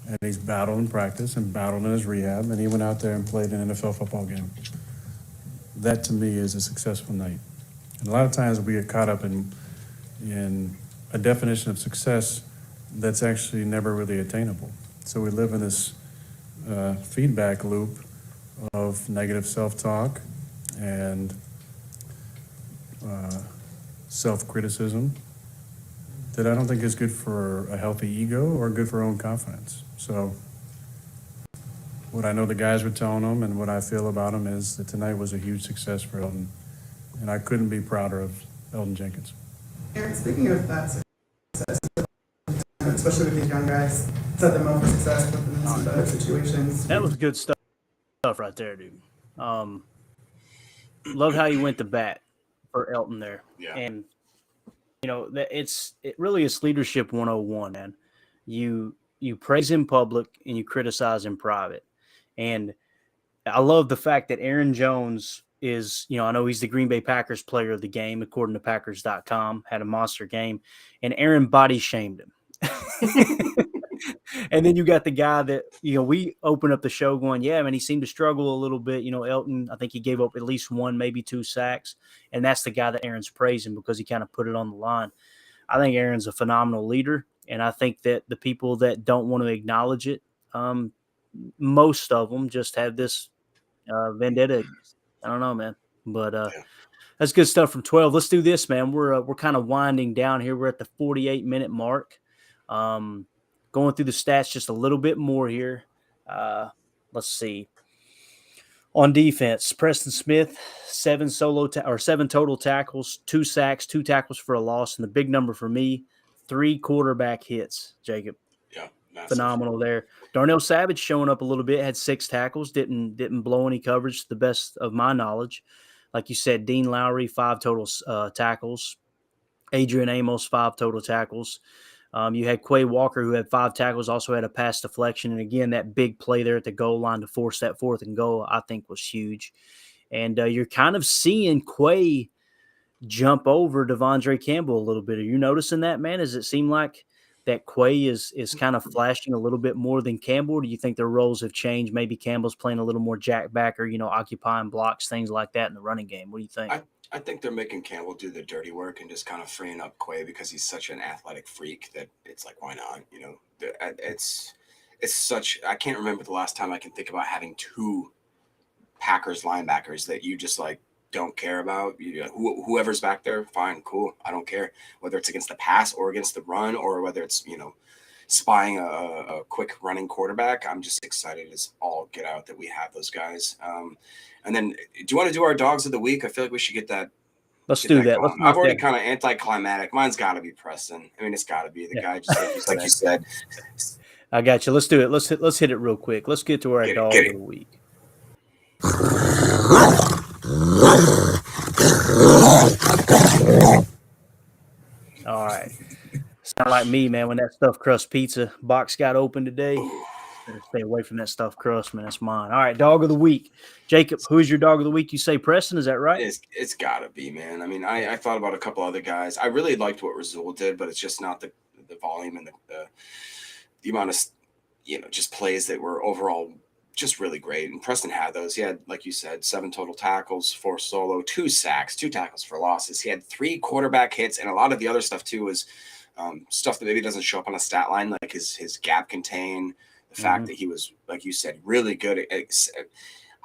and he's battled in practice and battled in his rehab, and he went out there and played an NFL football game. That, to me, is a successful night. And a lot of times we get caught up in a definition of success that's actually never really attainable. So we live in this feedback loop of negative self-talk and self-criticism that I don't think is good for a healthy ego or good for our own confidence. So what I know the guys were telling them and what I feel about them is that tonight was a huge success for Elton, and I couldn't be prouder of Elton Jenkins. Aaron, speaking of that success, especially with these young guys, set them up for success within some better situations. That was good stuff right there, dude. Love how you went to bat for Elton there. Yeah. And it really is leadership 101, man. You praise in public and you criticize in private. And I love the fact that Aaron Jones is, I know he's the Green Bay Packers player of the game, according to Packers.com, had a monster game, and Aaron body shamed him. And then you got the guy that, we open up the show going, yeah, man, he seemed to struggle a little bit. Elton, I think he gave up at least 1, maybe 2 sacks. And that's the guy that Aaron's praising because he kind of put it on the line. I think Aaron's a phenomenal leader. And I think that the people that don't want to acknowledge it, most of them just have this vendetta. I don't know, man. But that's good stuff from 12. Let's do this, man. We're kind of winding down here. We're at the 48-minute mark. Going through the stats just a little bit more here. Let's see. On defense, Preston Smith, 7 total tackles, 2 sacks, 2 tackles for a loss, and the big number for me, 3 quarterback hits. Jacob, Yeah, massive. Phenomenal there. Darnell Savage showing up a little bit, had 6 tackles, didn't blow any coverage to the best of my knowledge. Like you said, Dean Lowry, 5 total tackles. Adrian Amos, 5 total tackles. You had Quay Walker, who had 5 tackles, also had a pass deflection. And again, that big play there at the goal line to force that 4th and goal, I think was huge. And you're kind of seeing Quay jump over Devondre Campbell a little bit. Are you noticing that, man? Does it seem like that Quay is kind of flashing a little bit more than Campbell? Or do you think their roles have changed? Maybe Campbell's playing a little more jack back or, occupying blocks, things like that in the running game. What do you think? I think they're making Campbell do the dirty work and just kind of freeing up Quay because he's such an athletic freak that it's like, why not? It's such, I can't remember the last time I can think about having 2 Packers linebackers that you just like don't care about. Whoever's back there, fine, cool. I don't care whether it's against the pass or against the run, or whether it's spying a quick running quarterback. I'm just excited as all get out that we have those guys. And then, do you want to do our dogs of the week? I feel like we should get that. Let's do that. Let's I've already kind of anticlimactic. Mine's got to be Preston. I mean, it's got to be the guy, just like you said. I got you. Let's do it. Let's hit it real quick. Let's get to our dog of the week. All right. Sound like me, man, when that stuffed crust pizza box got open today. Better stay away from that stuffed crust, man. That's mine. All right, dog of the week. Jacob, who is your dog of the week? You say Preston, is that right? It's got to be, man. I mean, I thought about a couple other guys. I really liked what Razul did, but it's just not the volume and the amount of, just plays that were overall just really great. And Preston had those. He had, like you said, 7 total tackles, 4 solo, 2 sacks, 2 tackles for losses. He had 3 quarterback hits, and a lot of the other stuff too was stuff that maybe doesn't show up on a stat line, like his gap contain, the fact that he was, like you said, really good.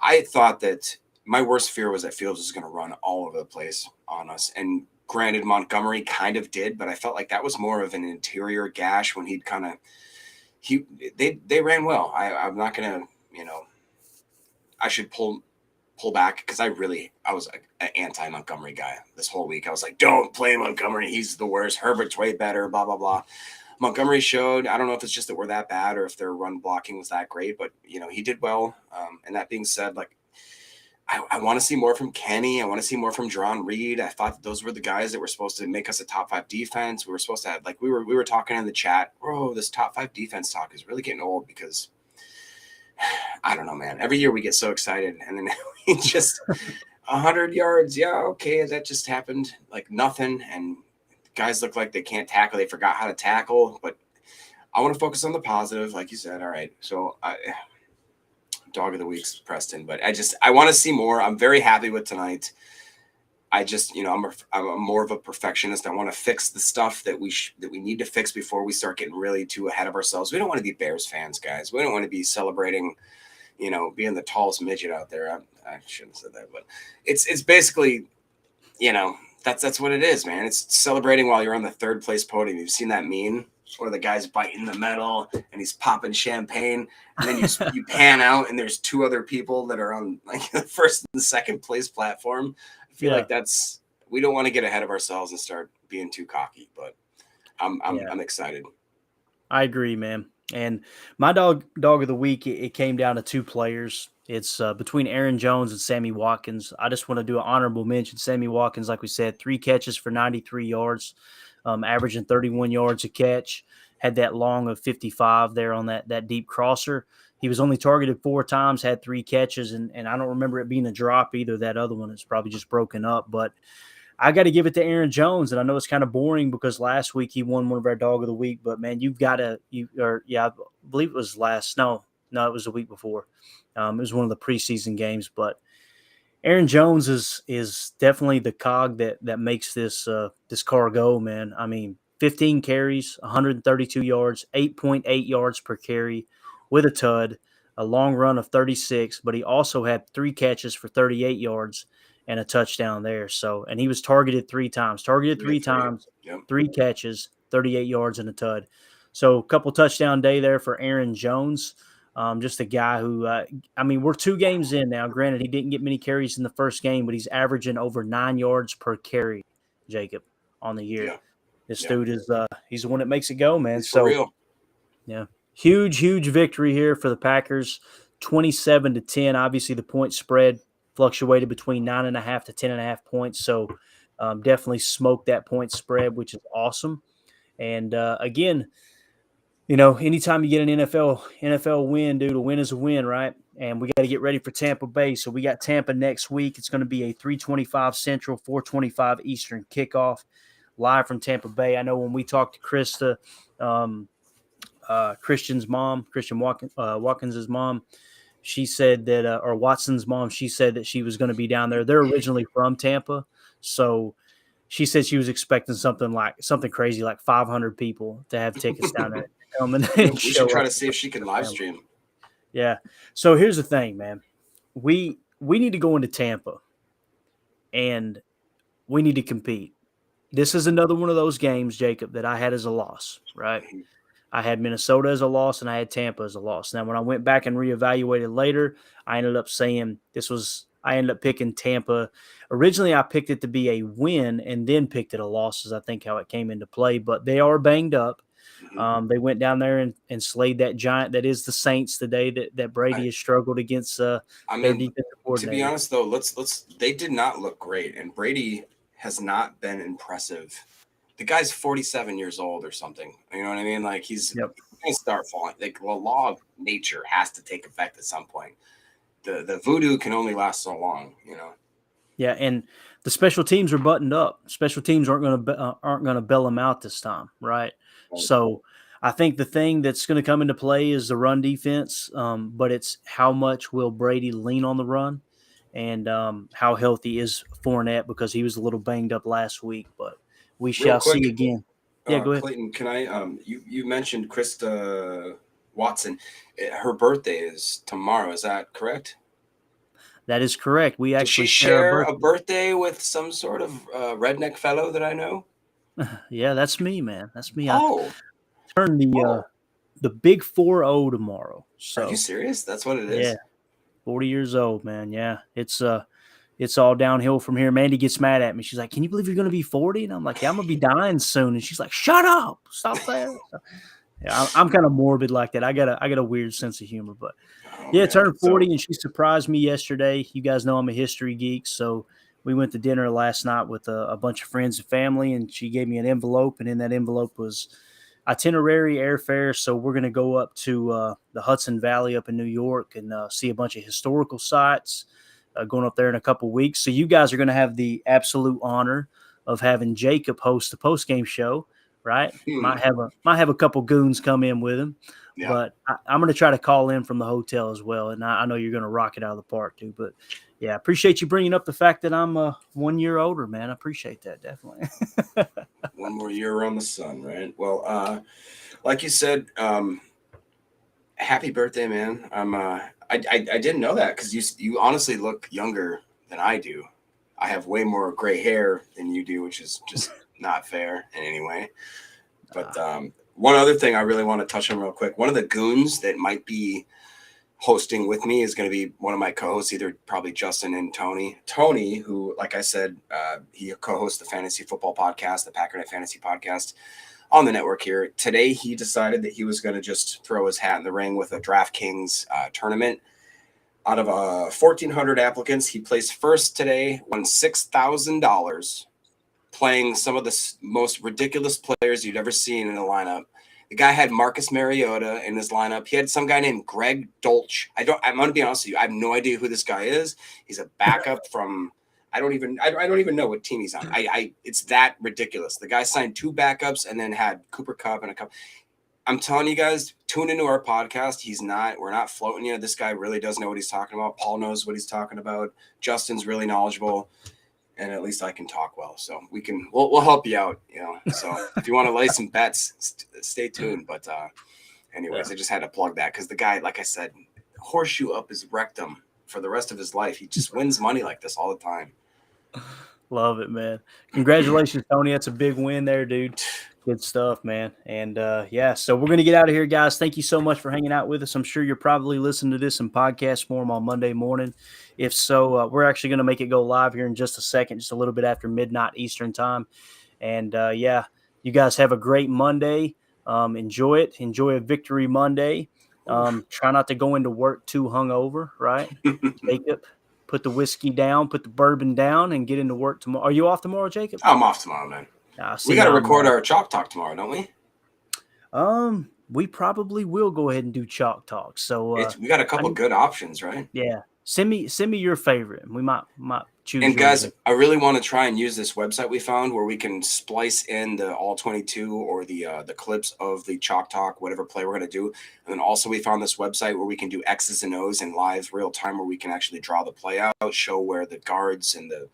I thought that my worst fear was that Fields was going to run all over the place on us. And granted, Montgomery kind of did, but I felt like that was more of an interior gash when he'd kind of they ran well. I'm not going to, I should pull back because I was an anti-Montgomery guy this whole week. I was like, don't play Montgomery. He's the worst. Herbert's way better, blah, blah, blah. Montgomery showed, I don't know if it's just that we're that bad or if their run blocking was that great, but, he did well. And that being said, like, I want to see more from Kenny. I want to see more from Jerron Reed. I thought that those were the guys that were supposed to make us a top 5 defense. We were supposed to have, like, we were talking in the chat, this top 5 defense talk is really getting old because I don't know, man. Every year we get so excited and then we just 100 yards. Yeah. Okay. That just happened like nothing. And guys look like they can't tackle. They forgot how to tackle, but I want to focus on the positive. Like you said. All right. So dog of the week's Preston, but I want to see more. I'm very happy with tonight. I just, I'm more of a perfectionist. I want to fix the stuff that we need to fix before we start getting really too ahead of ourselves. We don't want to be Bears fans, guys. We don't want to be celebrating, being the tallest midget out there. I shouldn't have said that, but it's basically, that's what it is, man. It's celebrating while you're on the 3rd place podium. You've seen that meme where the guy's biting the metal and he's popping champagne, and then you pan out and there's 2 other people that are on like the 1st and the 2nd place platform. I feel like we don't want to get ahead of ourselves and start being too cocky, but I'm excited. I agree, man. And my dog of the week, it came down to 2 players. It's between Aaron Jones and Sammy Watkins. I just want to do an honorable mention. Sammy Watkins, like we said, 3 catches for 93 yards, averaging 31 yards a catch. Had that long of 55 there on that deep crosser. He was only targeted 4 times, had 3 catches, and I don't remember it being a drop either. That other one is probably just broken up. But I got to give it to Aaron Jones, and I know it's kind of boring because last week he won one of our dog of the week. But man, you've got to I believe it was last. No, it was the week before. It was one of the preseason games. But Aaron Jones is definitely the cog that makes this car go, man. I mean, 15 carries, 132 yards, 8.8 yards per carry with a tud, a long run of 36, but he also had 3 catches for 38 yards and a touchdown there. So, and he was targeted 3 times, 3 catches, 38 yards and a tud. So a couple touchdown day there for Aaron Jones. Just a guy who, we're 2 games in now. Granted, he didn't get many carries in the first game, but he's averaging over 9 yards per carry, Jacob, on the year. Yeah. This dude is, he's the one that makes it go, man. He's for real. Yeah. Huge victory here for the Packers, 27-10. Obviously, the point spread fluctuated between 9.5 to 10.5 points. So definitely smoked that point spread, which is awesome. And again, anytime you get an NFL win, dude, a win is a win, right? And we got to get ready for Tampa Bay. So we got Tampa next week. It's going to be a 3:25 Central, 4:25 Eastern kickoff live from Tampa Bay. I know when we talked to Krista, Christian Watkins' mom, she said that, or Watson's mom, she said that she was going to be down there. They're originally from Tampa, so she said she was expecting something crazy, like 500 people to have tickets down there. We should try to see if she can live stream. Yeah. So here's the thing, man. We need to go into Tampa and we need to compete. This is another one of those games, Jacob, that I had as a loss, right? I had Minnesota as a loss and I had Tampa as a loss. Now, when I went back and reevaluated later, I ended up saying I ended up picking Tampa. Originally, I picked it to be a win and then picked it a loss, as I think how it came into play, but they are banged up. They went down there and slayed that giant that is the Saints today that Brady has struggled against their defensive to be coordinator. honest though, they did not look great, and Brady has not been impressive. The guy's 47 years old or something. You know what I mean? Like he's going to start falling. Like the law of nature has to take effect at some point. The voodoo can only last so long, you know. Yeah, and the special teams are buttoned up. Special teams aren't going to bail them out this time, right? So I think the thing that's going to come into play is the run defense, but it's how much will Brady lean on the run, and how healthy is Fournette, because he was a little banged up last week, but we Real shall quick, see again. Yeah, go ahead. Clayton, can I you mentioned Krista Watson. Her birthday is tomorrow, is that correct? That is correct. We Does actually she share a birthday with some sort of redneck fellow that I know? Yeah, that's me, man. That's me. I Oh, turned the big 4-0 tomorrow. are you So serious? That's what it yeah, is? 40 years old, man. Yeah, it's all downhill from here. Mandy gets mad at me. She's like, "Can you believe you're going to be 40?" And I'm like, "Yeah, I'm going to be dying soon." And she's like, "Shut up! Stop saying it." So, yeah, I'm kind of morbid like that. I got a weird sense of humor, but yeah, turned 40, and she surprised me yesterday. You guys know I'm a history geek, so we went to dinner last night with a bunch of friends and family, and she gave me an envelope, and in that envelope was itinerary, airfare. So we're going to go up to the Hudson Valley up in New York and see a bunch of historical sites. Going up there in a couple weeks. So you guys are going to have the absolute honor of having Jacob host the post game show, right? Might have a couple goons come in with him, but I'm going to try to call in from the hotel as well. And I know you're going to rock it out of the park too. But yeah, I appreciate you bringing up the fact that I'm 1 year older, man. I appreciate that, definitely. One more year around the sun, right? Well, like you said, happy birthday, man. I didn't know that because you honestly look younger than I do. I have way more gray hair than you do, which is just not fair in any way. But one other thing I really want to touch on real quick. One of the goons that might be hosting with me is going to be one of my co-hosts, either probably Justin and Tony. Tony, who, like I said, he co-hosts the Fantasy Football Podcast, the Packernet Fantasy Podcast on the network here. Today, he decided that he was going to just throw his hat in the ring with a DraftKings tournament. Out of 1,400 applicants, he placed first today, won $6,000, playing some of the most ridiculous players you'd ever seen in a lineup. The guy had Marcus Mariota in his lineup. He had some guy named Greg Dolch. I'm going to be honest with you. I have no idea who this guy is. He's a backup from I don't even know what team he's on. It's that ridiculous. The guy signed 2 backups and then had Cooper Kupp and a couple. I'm telling you guys, tune into our podcast. We're not floating you. This guy really does know what he's talking about. Paul knows what he's talking about. Justin's really knowledgeable, and at least I can talk well. So we'll help you out, you know. So if you want to lay some bets, stay tuned. But anyways, I just had to plug that because the guy, like I said, horseshoe up his rectum for the rest of his life. He just wins money like this all the time. Love it, man. Congratulations, Tony. That's a big win there, dude. Good stuff, man. And yeah, so we're going to get out of here, guys. Thank you so much for hanging out with us. I'm sure you're probably listening to this in podcast form on Monday morning. If so, we're actually going to make it go live here in just a second, just a little bit after midnight Eastern time. And yeah, you guys have a great Monday. Enjoy it. Enjoy a victory Monday. Try not to go into work too hungover, right? Jacob, put the whiskey down, put the bourbon down, and get into work tomorrow. Are you off tomorrow, Jacob? I'm off tomorrow, man. We got to record our Chalk Talk tomorrow, don't we? We probably will go ahead and do Chalk Talk. So we got a couple good options, right? Yeah. Send me your favorite. We might choose. And guys, I really want to try and use this website we found where we can splice in the all 22 or the clips of the Chalk Talk, whatever play we're going to do. And then also we found this website where we can do X's and O's in live real time, where we can actually draw the play out, show where the guards and the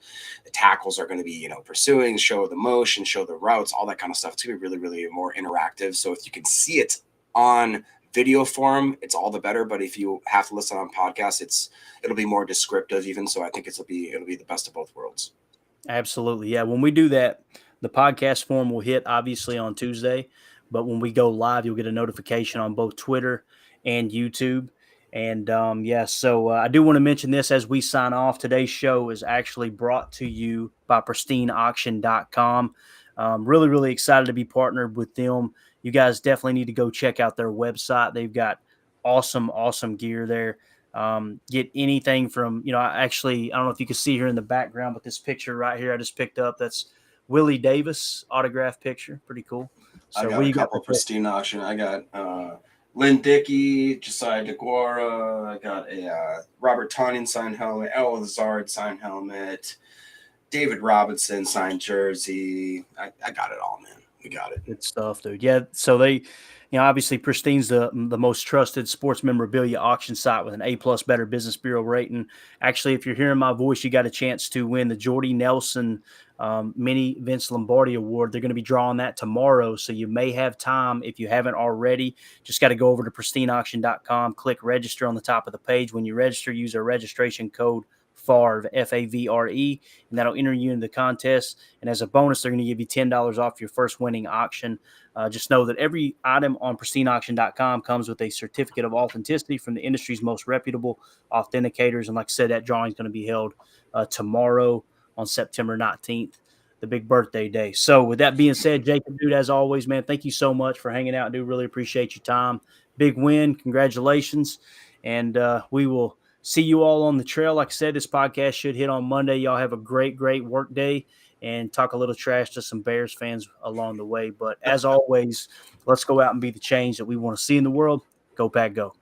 tackles are going to be, pursuing, show the motion, show the routes, all that kind of stuff. It's going to be really, really more interactive. So if you can see it on video form, it's all the better. But if you have to listen on podcast, it'll be more descriptive even. So I think it'll be the best of both worlds. Absolutely. Yeah. When we do that, the podcast form will hit obviously on Tuesday, but when we go live, you'll get a notification on both Twitter and YouTube. And yeah, so I do want to mention this as we sign off. Today's show is actually brought to you by pristineauction.com. Really, really excited to be partnered with them. You guys definitely need to go check out their website. They've got awesome, awesome gear there. Get anything from, I don't know if you can see here in the background, but this picture right here I just picked up, that's Willie Davis autograph picture. Pretty cool. I So got what a you got couple for pristine auction. I got Lynn Dickey, Josiah DeGuara. I got a Robert Tonyan signed helmet, El Lazard signed helmet, David Robinson signed jersey. I got it all, man. We got it. Good stuff, dude. Yeah. So they, obviously Pristine's the most trusted sports memorabilia auction site with an A+ Better Business Bureau rating. Actually, if you're hearing my voice, you got a chance to win the Jordy Nelson Mini Vince Lombardi Award. They're going to be drawing that tomorrow. So you may have time if you haven't already. Just got to go over to pristineauction.com, click register on the top of the page. When you register, use our registration code FAVRE, FAVRE, and that'll enter you into the contest. And as a bonus, they're going to give you $10 off your first winning auction. Just know that every item on pristineauction.com comes with a certificate of authenticity from the industry's most reputable authenticators. And like I said, that drawing is going to be held tomorrow on September 19th, the big birthday day. So with that being said, Jacob, dude, as always, man, thank you so much for hanging out, dude. Really appreciate your time. Big win. Congratulations. And we will see you all on the trail. Like I said, this podcast should hit on Monday. Y'all have a great, great work day and talk a little trash to some Bears fans along the way. But as always, let's go out and be the change that we want to see in the world. Go Pack Go.